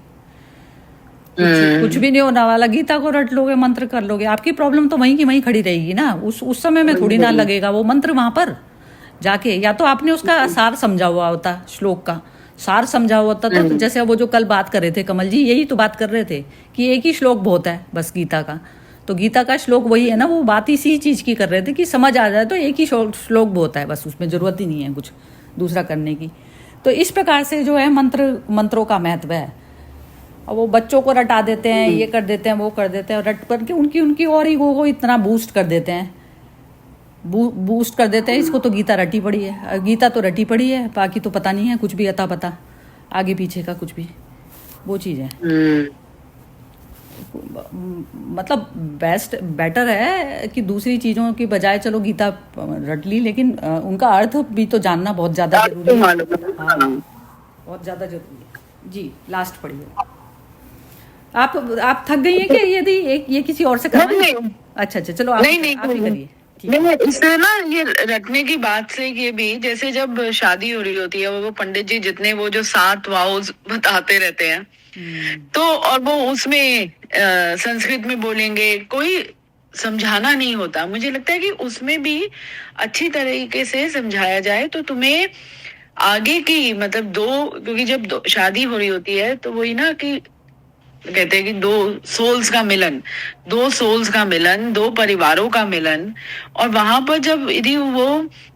कुछ भी नहीं होने वाला। गीता को रट लोगे, मंत्र कर लोगे, आपकी प्रॉब्लम तो वहीं की वहीं खड़ी रहेगी ना, उस समय में थोड़ी ना लगेगा वो मंत्र वहां पर जाके। या तो आपने उसका सार समझा हुआ होता, श्लोक का सार समझा हुआ होता, तो जैसे वो जो कल बात कर रहे थे कमल जी, यही तो बात कर रहे थे कि एक ही श्लोक बहुत है बस गीता का, तो गीता का श्लोक वही है ना, वो बात इसी चीज की कर रहे थे कि समझ आ जाए तो एक ही श्लोक बहुत है बस, उसमें जरूरत ही नहीं है कुछ दूसरा करने की। तो इस प्रकार से जो है मंत्रों का महत्व है। और वो बच्चों को रटा देते हैं, ये कर देते हैं, वो कर देते हैं, रट करके उनकी और ईगो को इतना बूस्ट कर देते हैं, बूस्ट कर देते हैं। इसको तो गीता रटी पड़ी है, गीता तो रटी पड़ी है, बाकी तो पता नहीं है कुछ भी, अता पता आगे पीछे का कुछ भी, वो चीज़ है। मतलब बेटर है कि दूसरी चीज़ों की बजाय चलो गीता रट ली, लेकिन उनका अर्थ भी तो जानना बहुत ज़्यादा जरूरी है। हाँ, बहुत ज़्यादा जरूरी है जी। लास्ट पढ़िए। आप थक गई हैं क्या? यदि ये किसी और से करना है? अच्छा चलो आप नहीं करिए। नहीं, इससे ना ये रटने की बात से ये भी, जैसे जब शादी हो रही होती है, वो पंडित जी जितने वो जो 7 वाउज बताते रहते हैं, तो और वो उसमें संस्कृत में बोलेंगे, कोई समझाना नहीं होता। मुझे लगता है कि उसमें भी अच्छी तरीके से समझाया जाए तो तुम्हें आगे की, मतलब क्योंकि जब शादी हो रही होती है तो वही ना कि कहते हैं कि दो सोल्स का मिलन, दो परिवारों का मिलन, और वहां पर जब यदि वो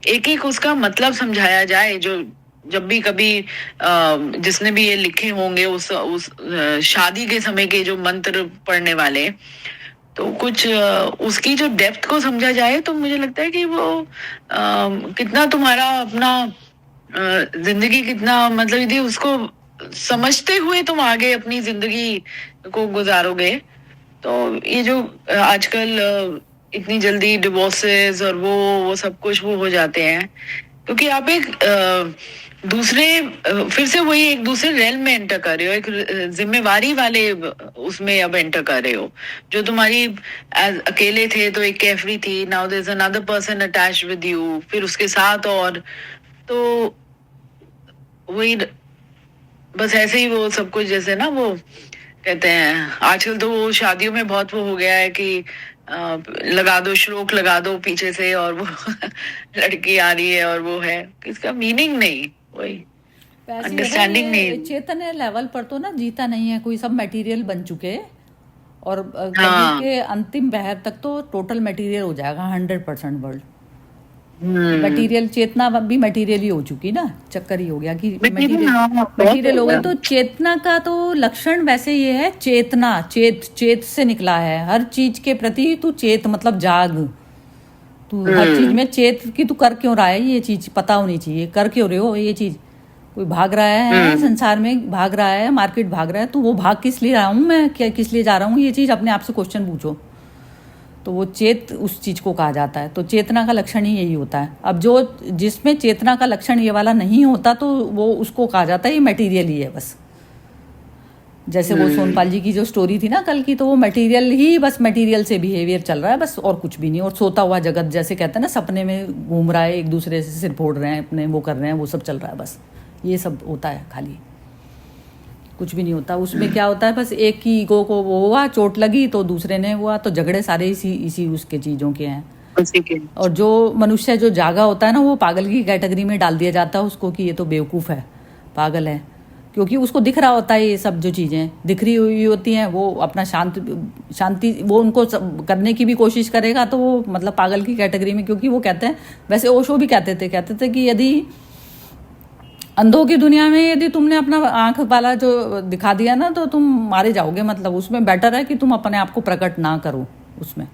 एक उसका मतलब समझाया जाए, जो जब भी कभी जिसने भी ये लिखे होंगे उस शादी के समय के जो मंत्र पढ़ने वाले, तो कुछ उसकी जो डेप्थ को समझा जाए, तो मुझे लगता है कि वो कितना तुम्हारा अपना जिंदगी कितना, मतलब यदि उसको समझते हुए तुम आगे अपनी जिंदगी को गुजारोगे। तो ये जो आजकल इतनी जल्दी डिवोर्सेस और वो सब कुछ वो हो जाते हैं, क्योंकि आप एक फिर से वही एक दूसरे रेल में एंटर कर रहे हो, एक जिम्मेवारी वाले उसमें अब एंटर कर रहे हो। जो तुम्हारी अकेले थे तो एक कैफरी थी, now there is another person attached with you, फिर उसके साथ, और तो वही बस ऐसे ही वो सब कुछ, जैसे ना वो कहते हैं आजकल तो वो शादियों में बहुत वो हो गया है कि श्लोक लगा दो पीछे से, और वो लड़की आ रही है और वो है, इसका मीनिंग नहीं, वही अंडरस्टैंडिंग नहीं। चैतन्य लेवल पर तो ना जीता नहीं है कोई, सब मटेरियल बन चुके, और कभी के अंतिम पहर तक तो टोटल मटेरियल हो जाएगा 100% वर्ल्ड। मटेरियल चेतना भी मटेरियल ही हो चुकी ना, चक्कर ही हो गया कि मटेरियल हो गई। तो चेतना का तो लक्षण वैसे ये है, चेतना चेत से निकला है। हर चीज के प्रति तू चेत, मतलब जाग, तू हर चीज में चेत कि तू कर क्यों रहा है, ये चीज पता होनी चाहिए, कर क्यों रहे हो ये चीज। कोई भाग रहा है संसार में, भाग रहा है मार्केट, भाग रहा है, तो वो भाग किस लिए रहा हूँ मैं, क्या किस लिए जा रहा हूँ, ये चीज अपने आप से क्वेश्चन पूछो। तो वो चेत उस चीज को कहा जाता है। तो चेतना का लक्षण ही यही होता है। अब जो जिसमें चेतना का लक्षण ये वाला नहीं होता, तो वो उसको कहा जाता है ये मटेरियल ही है बस। जैसे वो सोनपाल जी की जो स्टोरी थी ना कल की, तो वो मटेरियल ही, बस मटेरियल से बिहेवियर चल रहा है बस, और कुछ भी नहीं। और सोता हुआ जगत जैसे कहते हैं ना, सपने में घूम रहा है, एक दूसरे से सिर फोड़ रहे हैं अपने, वो कर रहे हैं, वो सब चल रहा है बस। ये सब होता है, खाली कुछ भी नहीं होता उसमें। क्या होता है, बस एक की ईगो को वो हुआ, चोट लगी तो दूसरे ने हुआ, तो झगड़े सारे इसी उसके चीज़ों के हैं। और जो मनुष्य जो जागा होता है ना, वो पागल की कैटेगरी में डाल दिया जाता है उसको, कि ये तो बेवकूफ़ है, पागल है, क्योंकि उसको दिख रहा होता है ये सब जो चीज़ें दिख रही हुई होती हैं। वो अपना शांति वो उनको करने की भी कोशिश करेगा, तो वो मतलब पागल की कैटेगरी में, क्योंकि वो कहते हैं, वैसे ओशो भी कहते थे कि यदि अंधों की दुनिया में यदि तुमने अपना आंख वाला जो दिखा दिया ना, तो तुम मारे जाओगे। मतलब उसमें बेटर है कि तुम अपने आप को प्रकट ना करो उसमें।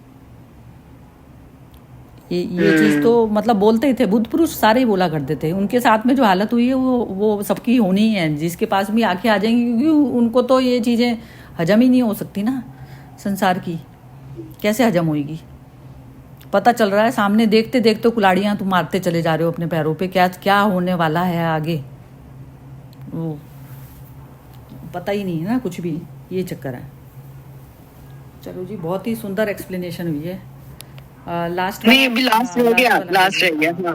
ये चीज़ तो मतलब बोलते ही थे, बुद्ध पुरुष सारे ही बोला करते थे। उनके साथ में जो हालत हुई है वो सबकी होनी ही है, जिसके पास भी आंखें आ जाएंगी, क्योंकि उनको तो ये चीज़ें हजम ही नहीं हो सकती ना, संसार की कैसे हजम होएगी। पता चल रहा है सामने, देखते देखते कुलाड़ियाँ तुम मारते चले जा रहे हो अपने पैरों पे, क्या होने वाला है आगे, वो पता ही नहीं है ना कुछ भी, ये चक्कर है। चलो जी, बहुत ही सुंदर एक्सप्लेनेशन हुई है। लास्ट नहीं, अभी लास्ट रह गया। हाँ,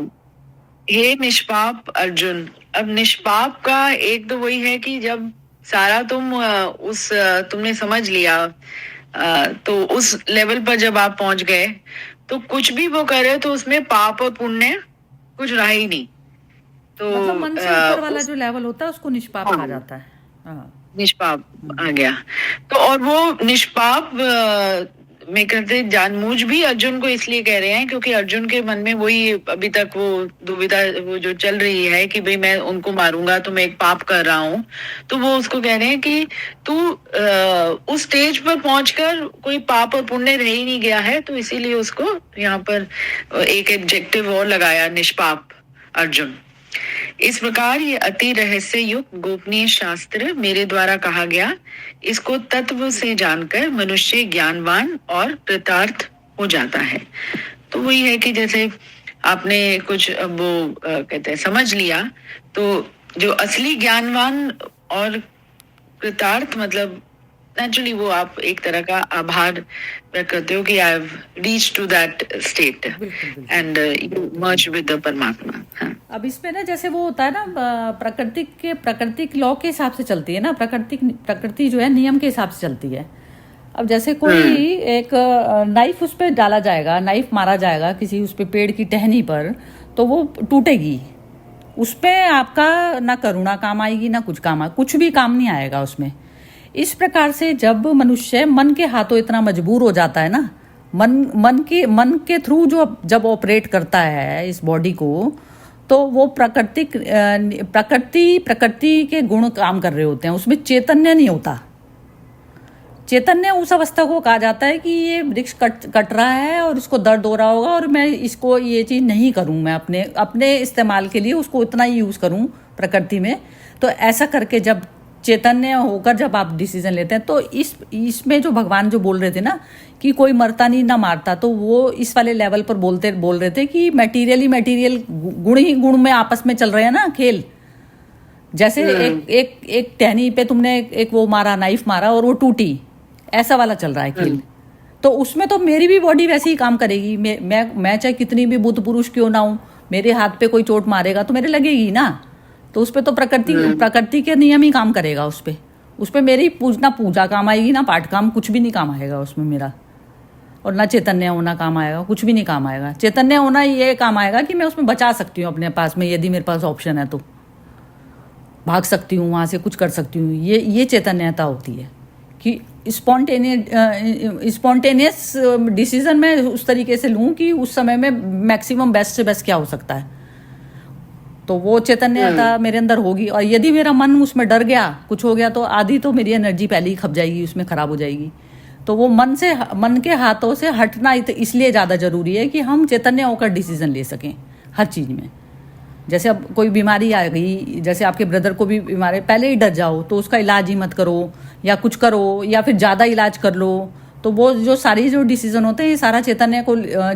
हे निष्पाप अर्जुन। अब निष्पाप का एक तो वही है कि जब सारा तुमने समझ लिया, तो उस लेवल पर जब आप पहुंच गए, तो कुछ भी वो करे तो उसमें पाप और पुण्य कुछ रहा ही नहीं। तो मतलब मन से ऊपर वाला जो लेवल होता है उसको निष्पाप कहा जाता है। हाँ, निष्पाप आ गया। तो और वो निष्पाप में करते जानबूझ भी अर्जुन को इसलिए कह रहे हैं, क्योंकि अर्जुन के मन में वही अभी तक वो दुविधा वो जो चल रही है कि भाई मैं उनको मारूंगा तो मैं एक पाप कर रहा हूँ। तो वो उसको कह रहे हैं कि तू उस स्टेज पर पहुंचकर कोई पाप और पुण्य रह ही नहीं गया है, तो इसीलिए उसको यहाँ पर एक एडजेक्टिव और लगाया, निष्पाप अर्जुन। इस प्रकार ये अति रहस्य युक्त गोपनीय शास्त्र मेरे द्वारा कहा गया, इसको तत्व से जानकर मनुष्य ज्ञानवान और कृतार्थ हो जाता है। तो वही है कि जैसे आपने कुछ वो कहते हैं समझ लिया, तो जो असली ज्ञानवान और कृतार्थ मतलब नेचुरली वो आप एक तरह का आभार व्यक्त करते हो कि I have reached to that state and you merge with the परमात्मा। हाँ। अब इसमें ना जैसे वो होता है ना, प्राकृतिक लॉ के हिसाब से चलती है ना, प्रकृति जो है नियम के हिसाब से चलती है। अब जैसे कोई एक नाइफ उस पर डाला जाएगा, नाइफ मारा जाएगा किसी उस पे पेड़ की टहनी पर, तो वो टूटेगी। उस पर आपका ना करुणा काम आएगी ना कुछ भी काम नहीं आएगा उसमें। इस प्रकार से जब मनुष्य मन के हाथों इतना मजबूर हो जाता है ना, मन के थ्रू जो जब ऑपरेट करता है इस बॉडी को, तो वो प्रकृति के गुण काम कर रहे होते हैं, उसमें चैतन्य नहीं होता। चैतन्य उस अवस्था को कहा जाता है कि ये वृक्ष कट रहा है और इसको दर्द हो रहा होगा, और मैं इसको ये चीज़ नहीं करूं, मैं अपने इस्तेमाल के लिए उसको इतना ही यूज़ करूं प्रकृति में। तो ऐसा करके जब चैतन्य होकर जब आप डिसीजन लेते हैं, तो इसमें जो भगवान जो बोल रहे थे ना कि कोई मरता नहीं ना मारता, तो वो इस वाले लेवल पर बोल रहे थे कि मटेरियल गुण ही गुण में आपस में चल रहे हैं ना खेल। जैसे एक टहनी पे तुमने एक वो मारा, नाइफ मारा और वो टूटी, ऐसा वाला चल रहा है खेल। तो उसमें तो मेरी भी बॉडी वैसे ही काम करेगी। मैं चाहे कितनी भी बुद्ध पुरुष क्यों ना हूं, मेरे हाथ पे कोई चोट मारेगा तो मेरे लगेगी ना। तो उस पर तो प्रकृति के नियम ही काम करेगा। उस पर मेरी पूजा काम आएगी ना, पाठ काम कुछ भी नहीं काम आएगा उसमें मेरा। और ना चैतन्य होना काम आएगा, कुछ भी नहीं काम आएगा। चैतन्य होना ये काम आएगा कि मैं उसमें बचा सकती हूँ अपने पास में, यदि मेरे पास ऑप्शन है तो भाग सकती हूँ वहाँ से, कुछ कर सकती हूँ। ये चैतन्यता होती है कि स्पॉन्टेनियस डिसीजन मैं उस तरीके से लूँ कि उस समय में मैक्सिमम बेस्ट से बेस्ट क्या हो सकता है। तो वो चैतन्यता मेरे अंदर होगी। और यदि मेरा मन उसमें डर गया, कुछ हो गया, तो आधी तो मेरी एनर्जी पहले ही खप जाएगी, उसमें खराब हो जाएगी। तो वो मन के हाथों से हटना इसलिए ज़्यादा ज़रूरी है कि हम चैतन्य होकर डिसीजन ले सकें हर चीज़ में। जैसे अब कोई बीमारी आ गई, जैसे आपके ब्रदर को भी बीमारी, पहले ही डर जाओ तो उसका इलाज ही मत करो, या कुछ करो, या फिर ज़्यादा इलाज कर लो। तो वो जो सारी जो डिसीजन होते हैं, ये सारा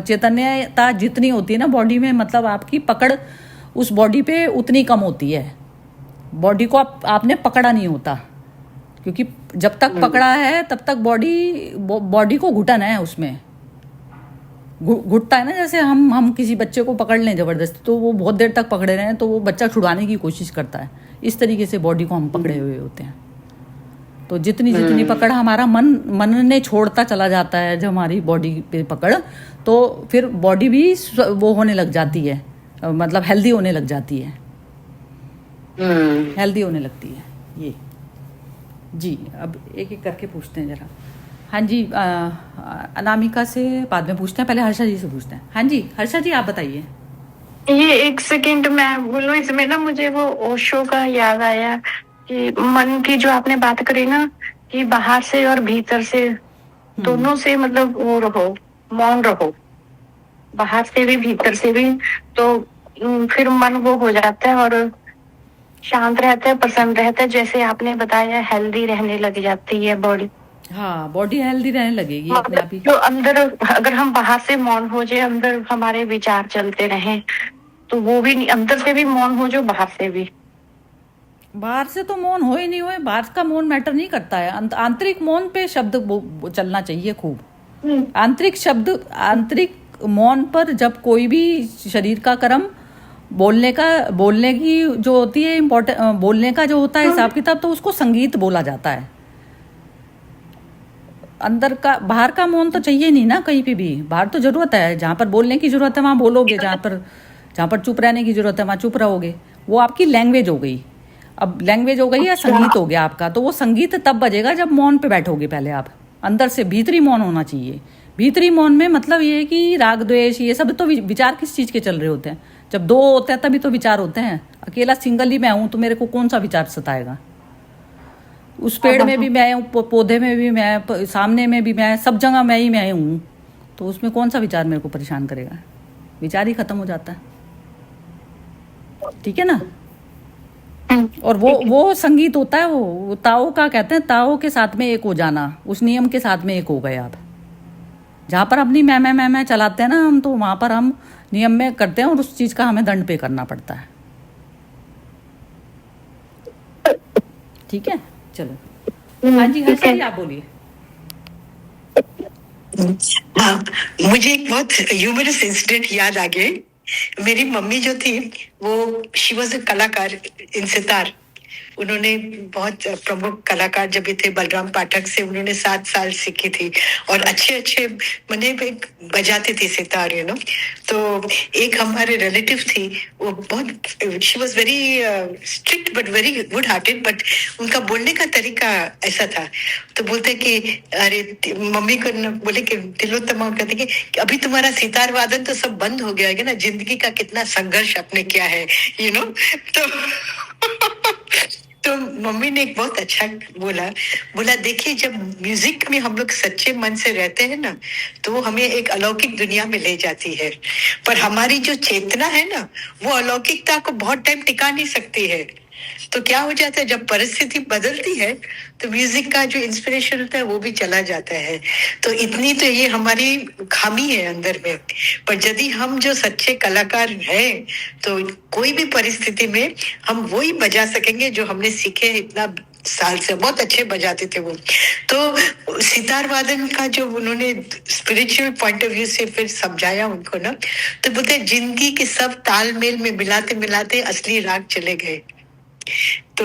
चैतन्यता जितनी होती है ना बॉडी में, मतलब आपकी पकड़ उस बॉडी पे उतनी कम होती है। बॉडी को आपने पकड़ा नहीं होता, क्योंकि जब तक पकड़ा है तब तक बॉडी को घुटन है उसमें, घुटता है ना, जैसे हम किसी बच्चे को पकड़ लें ज़बरदस्ती तो वो बहुत देर तक पकड़े रहें तो वो बच्चा छुड़ाने की कोशिश करता है, इस तरीके से बॉडी को हम पकड़े हुए होते हैं। तो जितनी पकड़ हमारा मन ने छोड़ता चला जाता है, जब हमारी बॉडी पे पकड़, तो फिर बॉडी भी वो होने लग जाती है, मतलब हेल्दी होने लग जाती है, हेल्दी होने लगती है ये। जी अब एक एक करके पूछते हैं जरा। हाँ जी, अनामिका से बाद में पूछते हैं, पहले हर्षा जी से पूछते हैं। हाँ जी हर्षा जी आप बताइए। ये एक सेकंड मैं बोलूं, इसमें ना मुझे वो ओशो का याद आया कि मन की जो आपने बात करी ना, कि बाहर से और भीतर से दोनों से मतलब वो रहो, मौन रहो, बाहर से भी भीतर से भी, तो फिर मन वो हो जाता है और शांत रहता है, प्रसन्न रहता है, जैसे आपने बताया हेल्दी रहने लग जाती है बॉडी। हाँ बॉडी हेल्दी रहने लगेगी अपने आप ही। जो अंदर अगर हम बाहर से मौन हो जाए, अंदर हमारे विचार चलते रहे, तो वो भी नहीं, अंदर से भी मौन हो जो बाहर से भी। बाहर से तो मौन हो ही नहीं हुए, बाहर का मौन मैटर नहीं करता है, आंतरिक मौन पे शब्द चलना चाहिए खूब। आंतरिक मौन पर जब कोई भी शरीर का कर्म, बोलने की जो होती है इम्पोर्टेंट, बोलने का जो होता है हिसाब किताब, तो उसको संगीत बोला जाता है। अंदर का, बाहर का मौन तो चाहिए नहीं ना कहीं पे भी, बाहर तो जरूरत है, जहाँ पर बोलने की जरूरत है वहाँ बोलोगे, जहाँ पर चुप रहने की जरूरत है वहाँ चुप रहोगे। वो आपकी लैंग्वेज हो गई, अब लैंग्वेज हो गई या संगीत हो गया आपका। तो वो संगीत तब बजेगा जब मौन पे बैठोगे। पहले आप अंदर से भीतरी मौन होना चाहिए। भीतरी मौन में मतलब ये है कि राग द्वेष ये सब तो विचार किस चीज़ के चल रहे होते हैं, जब दो होते हैं तभी तो विचार होते हैं। अकेला सिंगल ही मैं हूँ तो मेरे को कौन सा विचार सताएगा। उस पेड़ में भी मैं हूँ, पौधे में भी मैं, सामने में भी मैं, सब जगह मैं ही हूँ, तो उसमें कौन सा विचार मेरे को परेशान करेगा। विचार ही खत्म हो जाता है, ठीक है ना। और वो संगीत होता है, वो ताओ का कहते हैं, ताओ के साथ में एक हो जाना, उस नियम के साथ में एक हो गए आप। जहाँ पर अपनी मैं चलाते हैं ना हम, तो वहाँ पर हम नियम में करते हैं और उस चीज़ का हमें दंड पे करना पड़ता है, ठीक है। चलो हाँ जी हर्षा जी आप बोलिए। हाँ, मुझे एक बहुत ह्यूमरस इंसिडेंट याद आ गए। मेरी मम्मी जो थी वो शी वॉज अ कलाकार इन सितार। उन्होंने बहुत प्रमुख कलाकार जब भी थे बलराम पाठक से उन्होंने 7 साल सीखी थी और अच्छे मने बजाती थी सितार, यू नो। तो एक हमारे रिलेटिव थी, वो बहुत, she was very strict but very good hearted, but उनका बोलने का तरीका ऐसा था। तो बोलते कि अरे मम्मी को बोले कि तिलोत्तमा कहते कि अभी तुम्हारा सितार वादन तो सब बंद हो गया है ना, जिंदगी का कितना संघर्ष आपने किया है, यू नो। तो मम्मी ने एक बहुत अच्छा बोला देखिए, जब म्यूजिक में हम लोग सच्चे मन से रहते हैं ना, तो वो हमें एक अलौकिक दुनिया में ले जाती है। पर हमारी जो चेतना है ना, वो अलौकिकता को बहुत टाइम टिका नहीं सकती है। तो क्या हो जाता है, जब परिस्थिति बदलती है तो म्यूजिक का जो इंस्पिरेशन होता है वो भी चला जाता है। तो इतनी तो ये हमारी खामी है अंदर में। पर यदि हम जो सच्चे कलाकार हैं तो कोई भी परिस्थिति में हम वही बजा सकेंगे जो हमने सीखे इतना साल से। बहुत अच्छे बजाते थे वो। तो सितार वादन का जो उन्होंने स्पिरिचुअल पॉइंट ऑफ व्यू से फिर समझाया उनको ना, तो बोलते जिंदगी के सब तालमेल में मिलाते मिलाते असली राग चले गए। तो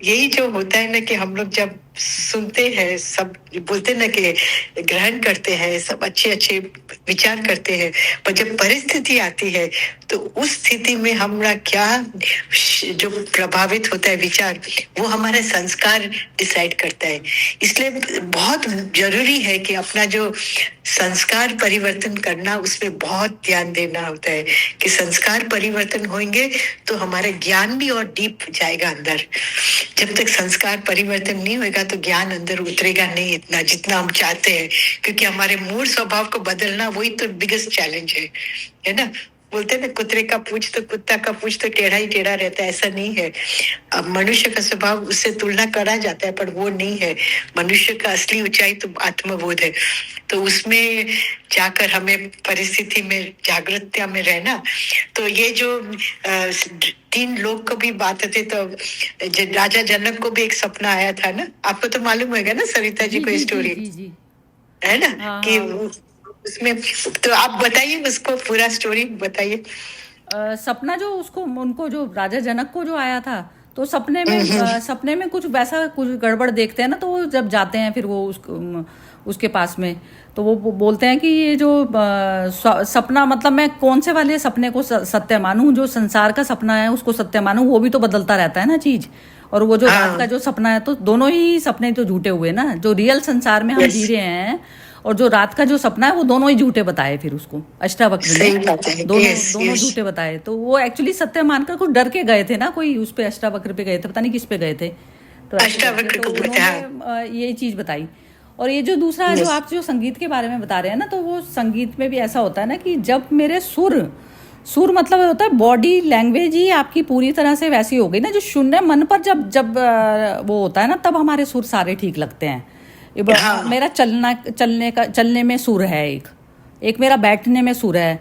यही जो होता है ना कि हम लोग जब सुनते हैं, सब बोलते ना कि ग्रहण करते हैं, सब अच्छे विचार करते हैं, पर जब परिस्थिति आती है तो उस स्थिति में हमारा क्या जो प्रभावित होता है विचार, वो हमारा संस्कार डिसाइड करता है। इसलिए बहुत जरूरी है कि अपना जो संस्कार परिवर्तन करना, उसमें बहुत ध्यान देना होता है कि संस्कार परिवर्तन होंगे तो हमारा ज्ञान भी और डीप जाएगा अंदर। जब तक संस्कार परिवर्तन नहीं होगा तो ज्ञान अंदर उतरेगा नहीं इतना जितना हम चाहते हैं, क्योंकि हमारे मूल स्वभाव को बदलना वही तो बिगेस्ट चैलेंज है ना। बोलते हैं ना, कुत्ते का पूछ तो कुत्ता का पूछ तो टेढ़ा ही टेढ़ा रहता है, ऐसा नहीं है। अब मनुष्य का स्वभाव उससे तुलना करा जाता है, पर वो नहीं है। मनुष्य का असली ऊंचाई तो आत्मबोध है। तो उसमें जाकर हमें परिस्थिति में जागरूकता में रहना। तो ये जो 3 लोग को भी बात होती, तो राजा जनक को भी एक सपना आया था ना, आपको तो मालूम होगा ना सरिता जी को स्टोरी, जी है ना? हाँ, कि हाँ। उसमें तो आप बताइए, उसको पूरा स्टोरी बताइए। सपना जो उसको उनको जो राजा जनक को जो आया था, तो सपने में कुछ वैसा कुछ गड़बड़ देखते हैं ना, तो वो जब जाते हैं फिर वो उसके पास में, तो वो बोलते हैं कि ये जो सपना, मतलब मैं कौन से वाले सपने को सत्य मानूं, जो संसार का सपना है उसको सत्य मानूं, वो भी तो बदलता रहता है ना चीज। और वो जो रात का जो सपना है, तो दोनों ही सपने तो झूठे हुए ना, जो रियल संसार में हम जी रहे हैं और जो रात का जो सपना है, वो दोनों ही झूठे बताए फिर उसको अष्टावक्र ने, दोनों झूठे बताए। तो वो एक्चुअली सत्य मानकर कुछ डर के गए थे ना, कोई उस पे अष्टावक्र पे गए थे, पता नहीं किस पे गए थे, तो अष्टावक्र को उन्होंने ये चीज बताई। और ये जो दूसरा जो आप जो संगीत के बारे में बता रहे हैं ना, तो वो संगीत में भी ऐसा होता है ना कि जब मेरे सुर मतलब होता है बॉडी लैंग्वेज ही आपकी पूरी तरह से वैसी हो गई ना, जो शून्य मन पर जब वो होता है ना, तब हमारे सुर सारे ठीक लगते हैं। मेरा चलने में सुर है, एक मेरा बैठने में सुर है,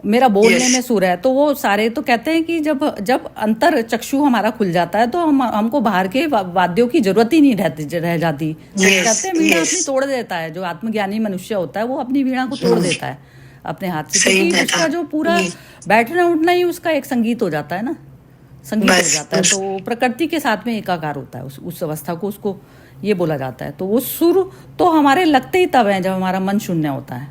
मेरा बोलने में सुर है। तो वो सारे तो कहते हैं कि जब अंतर चक्षु हमारा खुल जाता है, तो हमको बाहर के वाद्यों की जरूरत ही नहीं रह जाती। कहते हैं वीणा अपनी तोड़ देता है, जो आत्मज्ञानी मनुष्य होता है वो अपनी वीणा को तोड़ देता है अपने हाथ से, क्योंकि उसका जो पूरा बैठना उठना ही उसका एक संगीत हो जाता है ना, संगीत हो जाता है। तो प्रकृति के साथ में एकाकार होता है उस अवस्था को, उसको ये बोला जाता है। तो वो सुर तो हमारे लगते ही तब हैं जब हमारा मन शून्य होता है,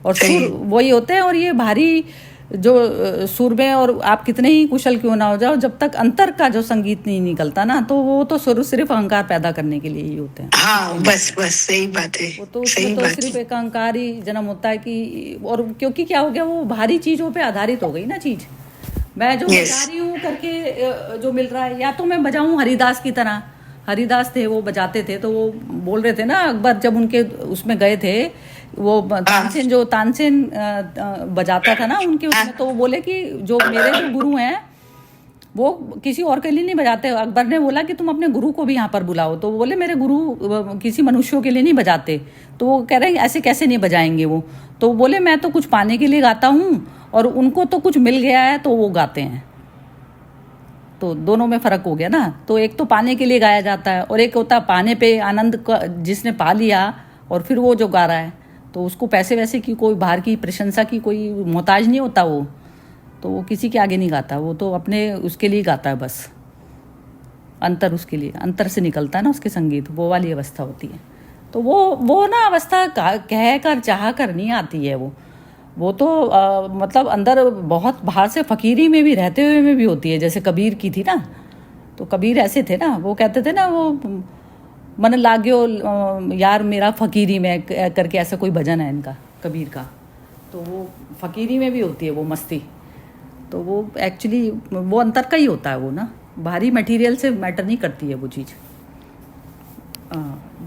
और सुर वही होते हैं। और ये भारी जो सुर में, और आप कितने ही कुशल क्यों ना हो जाओ, जब तक अंतर का जो संगीत नहीं निकलता ना, तो वो तो सुर सिर्फ अहंकार पैदा करने के लिए ही होते हैं। हाँ, बस सही बात है। वो तो उसमें तो सिर्फ एक अहंकार ही जन्म होता है कि, और क्योंकि क्या हो गया, वो भारी चीजों पे आधारित हो गई ना चीज। मैं जो बजा रही हूँ करके जो मिल रहा है, या तो मैं बजाऊं हरिदास की तरह। हरिदास थे, वो बजाते थे, तो वो बोल रहे थे ना, अकबर जब उनके उसमें गए थे, वो तानसेन बजाता था ना उनके उसमें, तो वो बोले कि जो मेरे जो गुरु हैं वो किसी और के लिए नहीं बजाते। अकबर ने बोला कि तुम अपने गुरु को भी यहाँ पर बुलाओ, तो वो बोले मेरे गुरु किसी मनुष्यों के लिए नहीं बजाते। तो वो कह रहे हैं ऐसे कैसे नहीं बजाएंगे वो, तो बोले मैं तो कुछ पाने के लिए गाता हूँ, और उनको तो कुछ मिल गया है तो वो गाते हैं। तो दोनों में फर्क हो गया ना। तो एक तो पाने के लिए गाया जाता है, और एक होता है पाने पे आनंद जिसने पा लिया और फिर वो जो गा रहा है, तो उसको पैसे वैसे की कोई बाहर की प्रशंसा की कोई मोहताज नहीं होता वो, तो वो किसी के आगे नहीं गाता, वो तो अपने उसके लिए गाता है बस। अंतर उसके लिए अंतर से निकलता है ना उसके संगीत, वो वाली अवस्था होती है। तो वो ना अवस्था कह कर चाह कर नहीं आती है, वो तो मतलब अंदर बहुत बाहर से फकीरी में भी रहते हुए में भी होती है। जैसे कबीर की थी ना, तो कबीर ऐसे थे ना, वो कहते थे ना, वो मन लाग्यो यार मेरा फकीरी में करके ऐसा कोई भजन है इनका कबीर का। तो वो फकीरी में भी होती है वो मस्ती। तो वो एक्चुअली वो अंतर का ही होता है वो ना, बाहरी मटेरियल से मैटर नहीं करती है वो चीज़।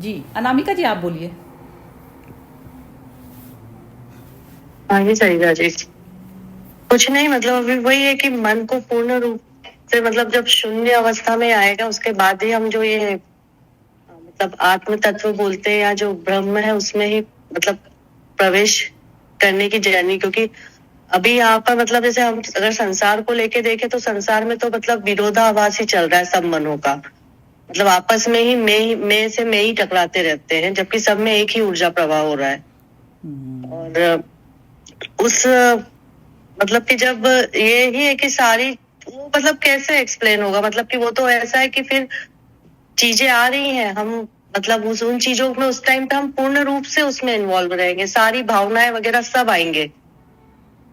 जी अनामिका जी आप बोलिए। हाँ जी सही राजेश, कुछ नहीं, मतलब अभी वही है कि मन को पूर्ण रूप से, मतलब जब शून्य अवस्था में आएगा उसके बाद ही हम जो ये मतलब आत्म तत्व बोलते हैं या जो ब्रह्म है उसमें ही मतलब प्रवेश करने की जर्नी। क्योंकि अभी यहाँ पर मतलब जैसे हम अगर संसार को लेके देखें तो संसार में तो मतलब विरोधाभास ही चल रहा है सब मनों का, मतलब आपस में ही मैं से मैं ही टकराते रहते हैं, जबकि सब में एक ही ऊर्जा प्रवाह हो रहा है। और उस मतलब कि जब ये ही है कि सारी वो मतलब कैसे एक्सप्लेन होगा, मतलब कि वो तो ऐसा है कि फिर चीजें आ रही हैं, हम मतलब उन चीजों में उस टाइम पे हम पूर्ण रूप से उसमें इन्वॉल्व रहेंगे, सारी भावनाएं वगैरह सब आएंगे,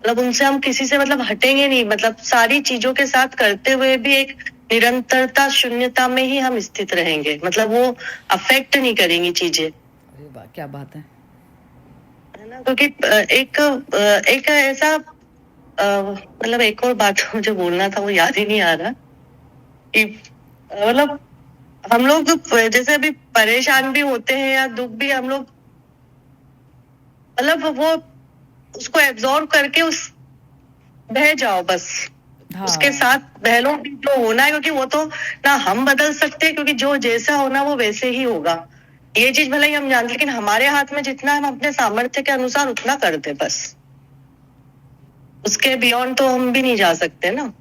मतलब उनसे हम किसी से मतलब हटेंगे नहीं, मतलब सारी चीजों के साथ करते हुए भी एक निरंतरता शून्यता में ही हम स्थित रहेंगे, मतलब वो अफेक्ट नहीं करेंगी चीजें। अरे वाह क्या बात है ना। क्योंकि एक ऐसा मतलब एक और बात मुझे बोलना था, वो याद ही नहीं आ रहा कि मतलब हम लोग जैसे अभी परेशान भी होते हैं या दुख भी, हम लोग मतलब वो उसको एब्जॉर्ब करके बह जाओ बस। हाँ उसके साथ बह लो कि जो होना है, क्योंकि वो तो ना हम बदल सकते, क्योंकि जो जैसा होना वो वैसे ही होगा। ये चीज भले ही हम जानते, लेकिन हमारे हाथ में जितना हम अपने सामर्थ्य के अनुसार उतना कर दे बस। उसके बियॉन्ड तो हम भी नहीं जा सकते ना।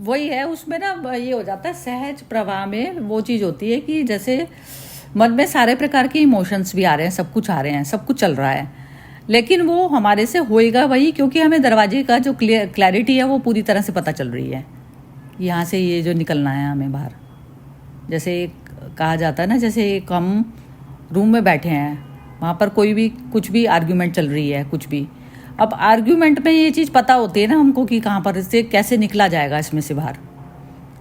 वही है, उसमें ना ये हो जाता है सहज प्रवाह में वो चीज़ होती है कि जैसे मन में सारे प्रकार के इमोशंस भी आ रहे हैं, सब कुछ आ रहे हैं, सब कुछ चल रहा है, लेकिन वो हमारे से होएगा वही, क्योंकि हमें दरवाजे का जो क्लैरिटी है वो पूरी तरह से पता चल रही है। यहाँ से ये जो निकलना है हमें बाहर, जैसे कहा जाता है ना, जैसे एक हम रूम में बैठे हैं, वहाँ पर कोई भी कुछ भी आर्ग्यूमेंट चल रही है, कुछ भी, अब आर्ग्यूमेंट में ये चीज़ पता होती है ना हमको कि कहाँ पर इससे कैसे निकला जाएगा, इसमें से बाहर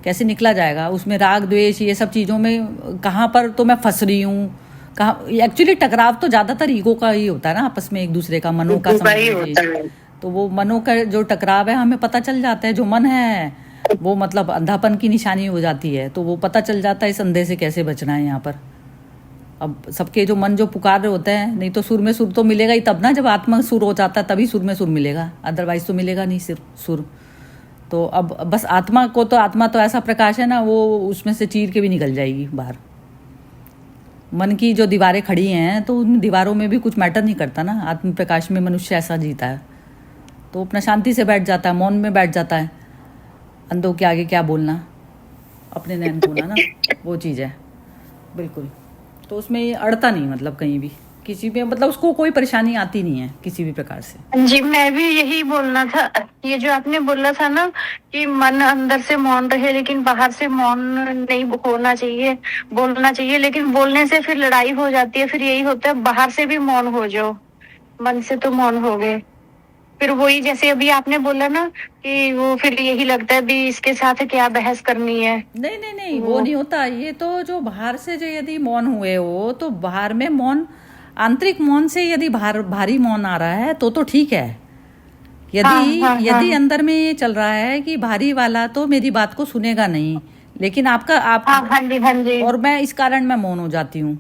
कैसे निकला जाएगा, उसमें राग द्वेष ये सब चीज़ों में कहाँ पर तो मैं फंस रही हूँ, कहाँ। एक्चुअली टकराव तो ज़्यादातर ईगो का ही होता है ना, आपस में एक दूसरे का, मनों का समझ लीजिए। तो वो मनों का जो टकराव है हमें पता चल जाता है, जो मन है वो मतलब अंधापन की निशानी हो जाती है, तो वो पता चल जाता है इस अंधे से कैसे बचना है यहाँ पर। अब सबके जो मन जो पुकार रहे होते हैं, नहीं तो सुर में सुर तो मिलेगा ही तब ना, जब आत्मा सुर हो जाता है तभी सुर में सुर मिलेगा, अदरवाइज तो मिलेगा नहीं सिर्फ सुर। तो अब बस आत्मा को तो, आत्मा तो ऐसा प्रकाश है ना, वो उसमें से चीर के भी निकल जाएगी बाहर। मन की जो दीवारें खड़ी हैं तो उन दीवारों में भी कुछ मैटर नहीं करता ना, आत्म प्रकाश में मनुष्य ऐसा जीता है, तो अपना शांति से बैठ जाता है, मौन में बैठ जाता है, अंधों के आगे क्या बोलना, अपने नैन खोना ना, वो चीज़ है बिल्कुल। तो उसमें ये अड़ता नहीं, मतलब कहीं भी किसी भी, मतलब उसको कोई परेशानी आती नहीं है किसी भी प्रकार से। जी, मैं भी यही बोलना था। ये जो आपने बोला था ना कि मन अंदर से मौन रहे लेकिन बाहर से मौन नहीं होना चाहिए, बोलना चाहिए, लेकिन बोलने से फिर लड़ाई हो जाती है। फिर यही होता है, बाहर से भी मौन हो जाओ, मन से तो मौन हो गए। फिर वही जैसे अभी आपने बोला ना कि वो फिर यही लगता है भी इसके साथ क्या बहस करनी है। नहीं नहीं नहीं, वो नहीं होता। ये तो जो बाहर से जो यदि मौन हुए हो, तो बाहर में मौन, आंतरिक मौन से यदि भारी मौन आ रहा है तो ठीक है। यदि यदि अंदर में ये चल रहा है कि भारी वाला तो मेरी बात को सुनेगा नहीं, लेकिन आप हाँ जी। और मैं इस कारण मैं मौन हो जाती हूँ,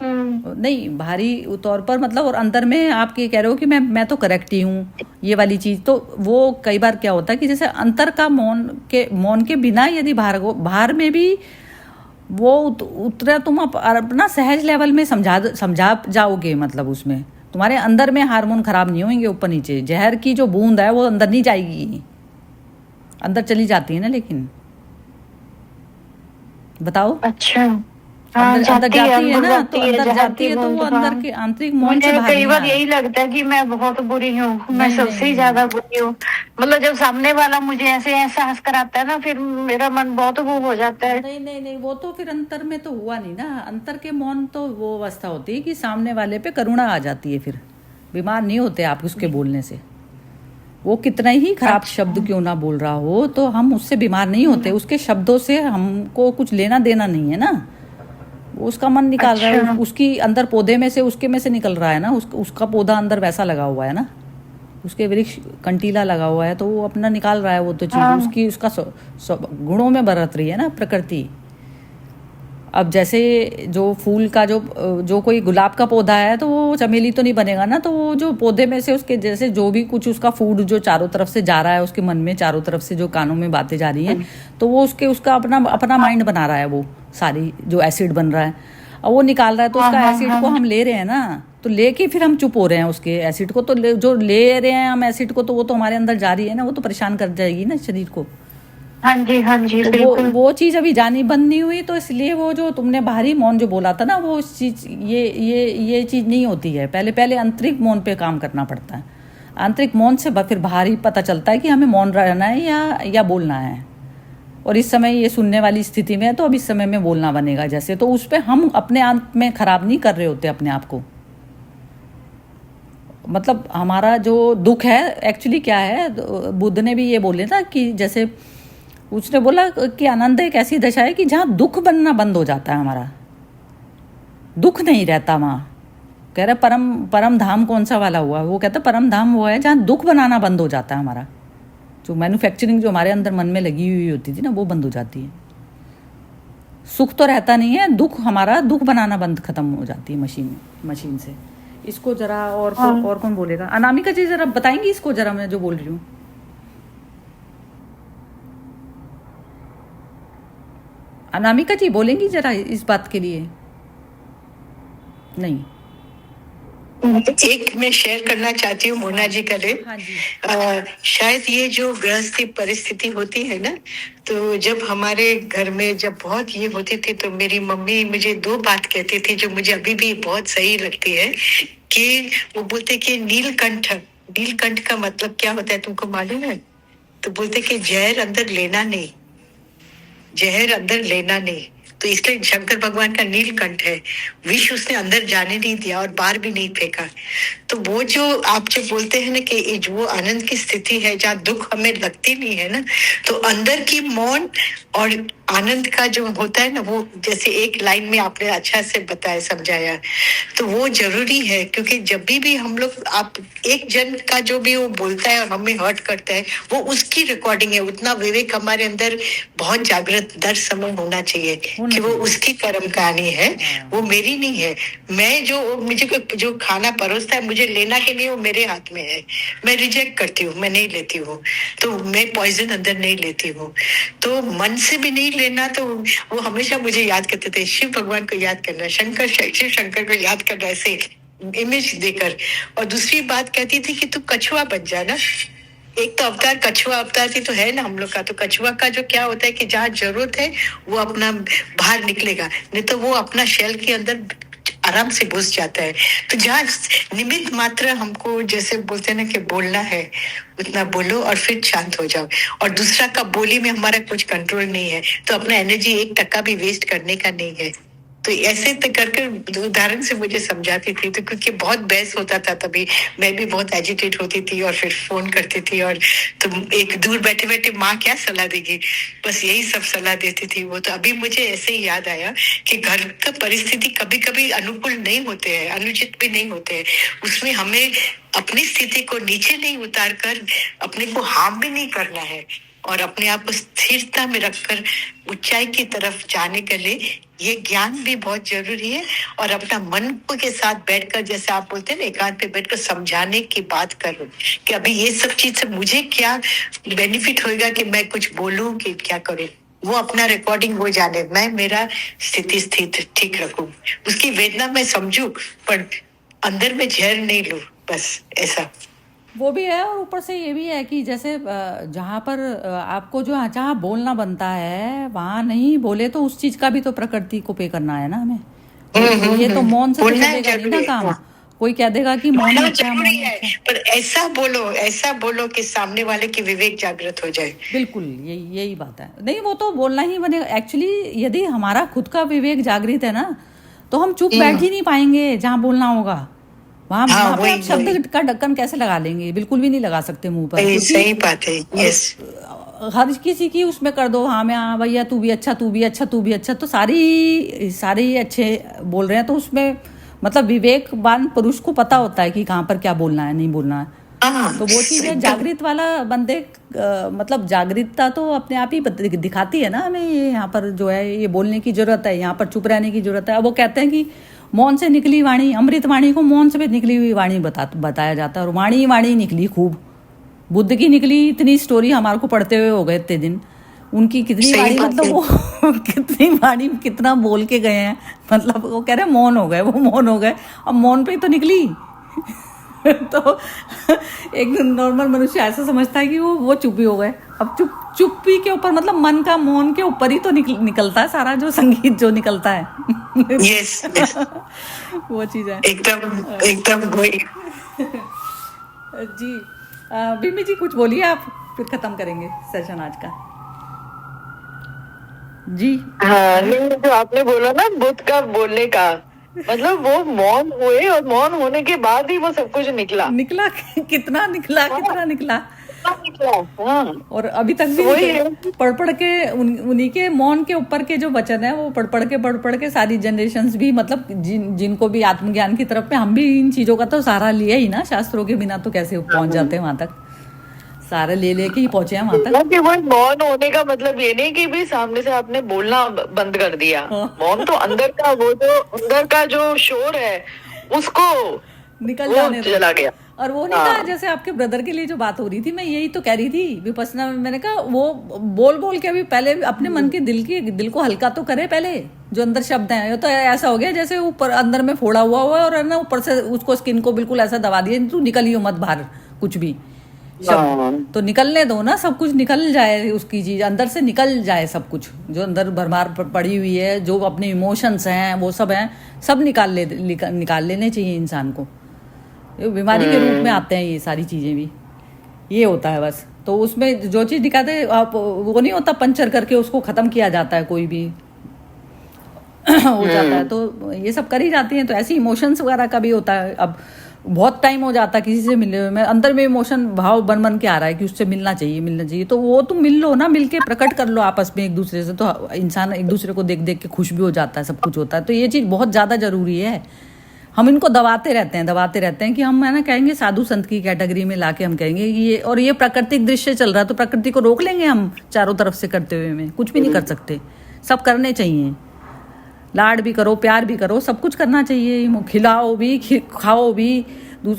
नहीं भारी तौर पर, मतलब, और अंदर में आप ये कह रहे हो कि मैं तो करेक्ट ही हूँ, ये वाली चीज। तो वो कई बार क्या होता है कि जैसे अंतर का मौन के बिना यदि बाहर में भी वो उतरा, तुम अपना सहज लेवल में समझा जाओगे, मतलब उसमें तुम्हारे अंदर में हार्मोन खराब नहीं होंगे ऊपर नीचे। जहर की जो बूंद है वो अंदर नहीं जाएगी, अंदर चली जाती है ना, लेकिन बताओ। अच्छा, अंदर जाती है ना, तो अंदर जाती है तो वो अंदर के आंतरिक मौन से मुझे कई बार यही लगता है कि मैं बहुत बुरी हूँ, मैं सबसे ज्यादा बुरी हूँ। मतलब जब सामने वाला मुझे ऐसे एहसास कराता है ना, फिर मेरा मन बहुत वो हो जाता है। नहीं नहीं नहीं, वो तो फिर अंतर में तो हुआ नहीं ना। अंतर के मौन तो वो अवस्था होती है कि सामने वाले पे करुणा आ जाती है, फिर बीमार नहीं होते आप उसके बोलने से। वो कितना ही खराब शब्द क्यों ना बोल रहा हो, तो हम उससे बीमार नहीं होते, उसके शब्दों से हमको कुछ लेना देना नहीं है ना। उसका मन निकाल रहा है, उसकी अंदर पौधे में से, उसके में से निकल रहा है ना, उसका पौधा अंदर वैसा लगा हुआ है ना, उसके वृक्ष कंटीला लगा हुआ है, तो वो अपना निकाल रहा है वो तो चीज उसकी, उसका गुणों में बरत रही है ना प्रकृति। अब जैसे जो फूल का जो कोई गुलाब का पौधा है, तो वो चमेली तो नहीं बनेगा ना, तो वो जो पौधे में से उसके जैसे जो भी कुछ उसका फूड जो चारों तरफ से जा रहा है, उसके मन में चारों तरफ से जो कानों में बातें जा रही हैं, तो वो उसका अपना माइंड बना रहा है, वो सारी जो एसिड बन रहा है, और वो निकाल रहा है। तो उसका एसिड को हम ले रहे हैं ना, तो लेके फिर हम चुप हो रहे हैं उसके एसिड को। तो जो ले रहे हैं हम एसिड को, तो वो तो हमारे अंदर जा रही है ना, वो तो परेशान कर जाएगी ना शरीर को। हाँ जी, तो वो चीज अभी जानी बंद नहीं हुई, तो इसलिए वो जो तुमने बाहरी मौन जो बोला था ना, वो चीज ये चीज नहीं होती है। पहले आंतरिक मौन पे काम करना पड़ता है। आंतरिक मौन से फिर बाहरी पता चलता है कि हमें मौन रहना है या बोलना है। और इस समय ये सुनने वाली स्थिति में है, तो अब इस समय में बोलना बनेगा जैसे, तो उस पर हम अपने आप में खराब नहीं कर रहे होते अपने आप को। मतलब हमारा जो दुख है एक्चुअली क्या है, बुद्ध ने भी ये बोले था कि जैसे उसने बोला कि आनंद एक ऐसी दशा है कि जहाँ दुख बनना बंद हो जाता है, हमारा दुख नहीं रहता वहाँ। कह रहे परम धाम कौन सा वाला हुआ, वो कहता परम धाम वो है जहाँ दुख बनाना बंद हो जाता है हमारा। जो मैन्युफैक्चरिंग जो हमारे अंदर मन में लगी हुई होती थी ना, वो बंद हो जाती है। सुख तो रहता नहीं है, दुख हमारा दुख बनाना बंद खत्म हो जाती है मशीन से। इसको जरा और हाँ। और कौन बोलेगा? अनामिका जी जरा बताएंगी इसको, जरा मैं जो बोल रही हूँ। अनामिका जी बोलेंगी जरा इस बात के लिए? नहीं। एक मैं शेयर करना चाहती हूँ मोना जी करे। हाँ जी। शायद ये जो गृहस्थी परिस्थिति होती है ना, तो जब हमारे घर में जब बहुत ये होती थी तो मेरी मम्मी मुझे दो बात कहती थी जो मुझे अभी भी बहुत सही लगती है, कि वो बोलते कि नीलकंठ, नीलकंठ का मतलब क्या होता है तुमको मालूम है? तो बोलते कि जहर अंदर लेना नहीं, जहर अंदर लेना नहीं। तो इसलिए शंकर भगवान का नीलकंठ है, विष उसने अंदर जाने नहीं दिया और बाहर भी नहीं फेंका। तो वो जो आप जो बोलते हैं ना कि ये जो वो आनंद की स्थिति है जहाँ दुख हमें लगती नहीं है ना, तो अंदर की मौन और आनंद का जो होता है ना, वो जैसे एक लाइन में आपने अच्छा से बताया, समझाया, तो वो जरूरी है। क्योंकि जब भी हम लोग, आप एक जन का जो भी वो बोलता है और हमें हर्ट करता है, वो उसकी रिकॉर्डिंग है। उतना विवेक हमारे अंदर बहुत जागृत दर समय होना चाहिए कि वो उसकी कर्म कहानी है, वो मेरी नहीं है। मैं जो मुझे जो खाना परोसता है, मुझे लेना के लिए वो मेरे हाथ में है। मैं रिजेक्ट करती हूँ, मैं नहीं लेती हूँ, तो मैं पॉइजन अंदर नहीं लेती हूँ। तो मन से भी नहीं लेना। तो वो हमेशा मुझे याद करते थे, शिव भगवान को याद करना, शिव शंकर को याद करना, ऐसे इमेज देकर। और दूसरी बात कहती थी कि तू कछुआ बन जाना। एक तो अवतार कछुआ अवतार थी तो है ना हम लोग का। तो कछुआ का जो क्या होता है कि जहाँ जरूरत है वो अपना बाहर निकलेगा, नहीं तो वो अपना शेल के अंदर आराम से घुस जाता है। तो जहाँ निमित्त मात्र हमको जैसे बोलते हैं ना कि बोलना है, उतना बोलो और फिर शांत हो जाओ। और दूसरा का बोली में हमारा कुछ कंट्रोल नहीं है, तो अपना एनर्जी 1% भी वेस्ट करने का नहीं है। तो ऐसे तो करके उदाहरण से मुझे समझाती थी। तो क्योंकि बहुत बहस होता था, तभी मैं भी बहुत एजिटेट होती थी और फिर फोन करती थी। और तो एक दूर बैठे बैठे माँ क्या सलाह देगी, बस यही सब सलाह देती थी वो। तो अभी मुझे ऐसे ही याद आया कि घर का परिस्थिति कभी कभी अनुकूल नहीं होते हैं, अनुचित भी नहीं होते हैं। उसमें हमें अपनी स्थिति को नीचे नहीं उतार कर अपने को हार्म भी नहीं करना है, और अपने आप को स्थिरता में रखकर ऊंचाई की तरफ जाने के लिए ये ज्ञान भी बहुत जरूरी है। और अपना मन के साथ बैठकर, जैसे आप बोलते हैं ना, एकांत पे बैठकर समझाने की बात करो कि अभी ये सब चीज से मुझे क्या बेनिफिट होएगा, कि मैं कुछ बोलूं कि क्या करूं। वो अपना रिकॉर्डिंग हो जाने, मैं मेरा स्थिति स्थित ठीक रखूं, उसकी वेदना मैं समझूं, पर अंदर में जहर नहीं लूं, बस ऐसा। वो भी है। और ऊपर से ये भी है कि जैसे जहाँ पर आपको जो जहाँ बोलना बनता है वहाँ नहीं बोले तो उस चीज का भी तो प्रकृति को पे करना है ना हमें। ये तो मौन से तो चलेगा नहीं ना काम। कोई कह देगा कि मौन अच्छा है, पर ऐसा बोलो कि सामने वाले की विवेक जागृत हो जाए। बिल्कुल यही बात है। नहीं, वो तो बोलना ही बनेगा। एक्चुअली यदि हमारा खुद का विवेक जागृत है ना, तो हम चुप बैठ ही नहीं पाएंगे जहाँ बोलना होगा। वहाँ पे आप शब्द का ढक्कन कैसे लगा लेंगे? बिल्कुल भी नहीं लगा सकते मुंह पर। सही बात है। यस, हर किसी की उसमें कर दो, हाँ मैं, हाँ भैया तू भी अच्छा, तू भी अच्छा, तू भी अच्छा, तो सारे ही अच्छे बोल रहे हैं। तो उसमें मतलब विवेकवान पुरुष को पता होता है कि कहाँ पर क्या बोलना है, नहीं बोलना है। तो वो चीज है। जागृत वाला बंदे मतलब जागृतता तो अपने आप ही दिखाती है ना हमें। ये यहाँ पर जो है ये बोलने की जरूरत है, यहाँ पर चुप रहने की जरूरत है। अब वो कहते हैं कि मौन से निकली वाणी, अमृत वाणी को मौन से निकली हुई वाणी बताया जाता है। और वाणी निकली खूब। बुद्ध की निकली इतनी स्टोरी हमारे को पढ़ते हुए हो गए इतने दिन। उनकी कितनी वाणी, मतलब वो कितनी वाणी कितना बोल के गए हैं। मतलब वो कह रहे हैं मौन हो गए, वो मौन हो गए। अब मौन पे तो निकली। तो एक नॉर्मल मनुष्य ऐसा समझता है कि वो चुप ही हो गए। अब चुप्पी के ऊपर, मतलब मन का मौन के ऊपर ही तो निकलता है सारा जो संगीत जो निकलता है। यस, वो चीज है एकदम वही। जी बिम्मी जी कुछ बोलिए आप, फिर खत्म करेंगे सेशन आज का। जी हाँ, नहीं जो आपने बोला ना बुद्ध का बोलने का, मतलब वो मौन हुए और मौन होने के बाद ही वो सब कुछ निकला। कितना निकला। हाँ। और अभी तक भी पढ़ के उन्हीं के मौन के ऊपर के जो वचन है वो पढ़ के सारी जनरेशंस भी, मतलब जिनको भी आत्मज्ञान की तरफ में, हम भी इन चीजों का तो सहारा लिया ही ना। शास्त्रों के बिना तो कैसे पहुंच जाते हैं वहां तक। सारे ले के ही पहुंचे हैं वहां तक। कि वो मौन होने का मतलब ये नहीं कि भी सामने से आपने बोलना बंद कर दिया। मौन तो अंदर का, वो जो अंदर का जो शोर है उसको निकल वो जाने दो। चला गया। और वो नहीं कहा, जैसे आपके ब्रदर के लिए जो बात हो रही थी, मैं यही तो कह रही थी विपස්සना में। मैंने कहा वो बोल बोल के अभी पहले अपने मन के दिल को हल्का तो करे पहले, जो अंदर शब्द हैं। ये तो ऐसा हो गया जैसे ऊपर अंदर में फोड़ा हुआ है और है ना, ऊपर से उसको स्किन को बिल्कुल ऐसा दबा दिया, तू निकलियो मत बाहर कुछ भी शब्द। तो निकलने दो ना, सब कुछ निकल जाए, उसकी चीज अंदर से निकल जाए, सब कुछ जो अंदर भरमार पड़ी हुई है, जो अपने इमोशंस हैं वो सब हैं, सब निकाल लेने चाहिए इंसान को। ये बीमारी के रूप में आते हैं ये सारी चीजें भी, ये होता है बस। तो उसमें जो चीज दिखाते हैं आप, वो नहीं होता पंचर करके उसको खत्म किया जाता है, कोई भी हो जाता है तो ये सब करी जाती हैं। तो ऐसी इमोशंस वगैरह का भी होता है। अब बहुत टाइम हो जाता है किसी से मिले हुए, मैं अंदर में इमोशन भाव बन के आ रहा है कि उससे मिलना चाहिए, तो वो तुम मिल लो ना, मिल के प्रकट कर लो आपस में एक दूसरे से, तो इंसान एक दूसरे को देख देख के खुश भी हो जाता है, सब कुछ होता है। तो ये चीज़ बहुत ज़्यादा ज़रूरी है। हम इनको दबाते रहते हैं कि हम है ना कहेंगे साधु संत की कैटेगरी में लाके हम कहेंगे कि ये, और ये प्राकृतिक दृश्य चल रहा है तो प्रकृति को रोक लेंगे हम चारों तरफ से करते हुए में? कुछ भी नहीं कर सकते। सब करने चाहिए, लाड भी करो, प्यार भी करो, सब कुछ करना चाहिए। खिलाओ भी, खाओ भी।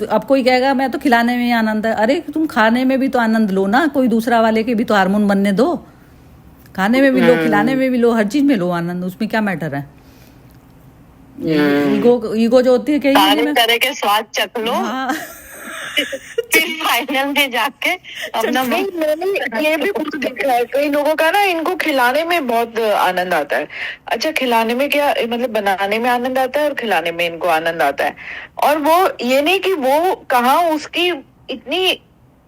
अब कोई कहेगा मैं तो खिलाने में ही आनंद है, अरे तुम खाने में भी तो आनंद लो ना, कोई दूसरा वाले के भी तो हार्मोन बनने दो। खाने में भी लो, खिलाने में भी लो, हर चीज में लो आनंद, उसमें क्या मैटर है। ईगो जो होती है सारे तरह के स्वाद चख लो, हाँ। फिर फाइनल में जाके अपना मैंने ये भी कुछ देखा है कई लोगों का ना, इनको खिलाने में बहुत आनंद आता है। अच्छा, खिलाने में क्या मतलब, बनाने में आनंद आता है और खिलाने में इनको आनंद आता है। और वो ये नहीं कि वो कहाँ उसकी इतनी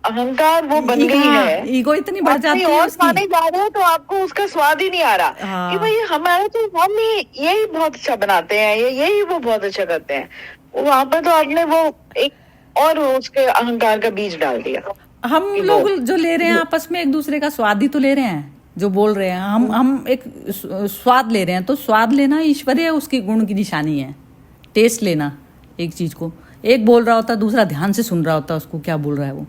अहंकार वो बन गई है, ईगो इतनी बढ़ जाती है और उसकी। खाने जा रहे हो तो आपको उसका स्वाद ही नहीं आ रहा। हाँ। कि भाई हमारे तो हम ही यही बहुत अच्छा बनाते हैं, यही वो बहुत अच्छा करते हैं। वहां पर तो आपने वो एक और उसके अहंकार का बीज डाल दिया। हम लोग जो ले रहे हैं आपस में एक दूसरे का स्वाद ही तो ले रहे हैं, जो बोल रहे हैं हम एक स्वाद ले रहे हैं। तो स्वाद लेना ईश्वरीय उसकी गुण की निशानी है। टेस्ट लेना एक चीज को, एक बोल रहा होता है दूसरा ध्यान से सुन रहा होता है उसको क्या बोल रहा है वो।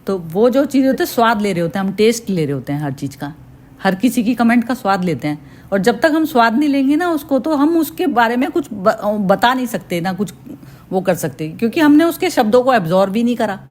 तो वो जो चीज़ होती है स्वाद ले रहे होते हैं हम, टेस्ट ले रहे होते हैं हर चीज़ का, हर किसी की कमेंट का स्वाद लेते हैं। और जब तक हम स्वाद नहीं लेंगे ना उसको, तो हम उसके बारे में कुछ बता नहीं सकते ना कुछ वो कर सकते, क्योंकि हमने उसके शब्दों को एब्जॉर्ब भी नहीं करा।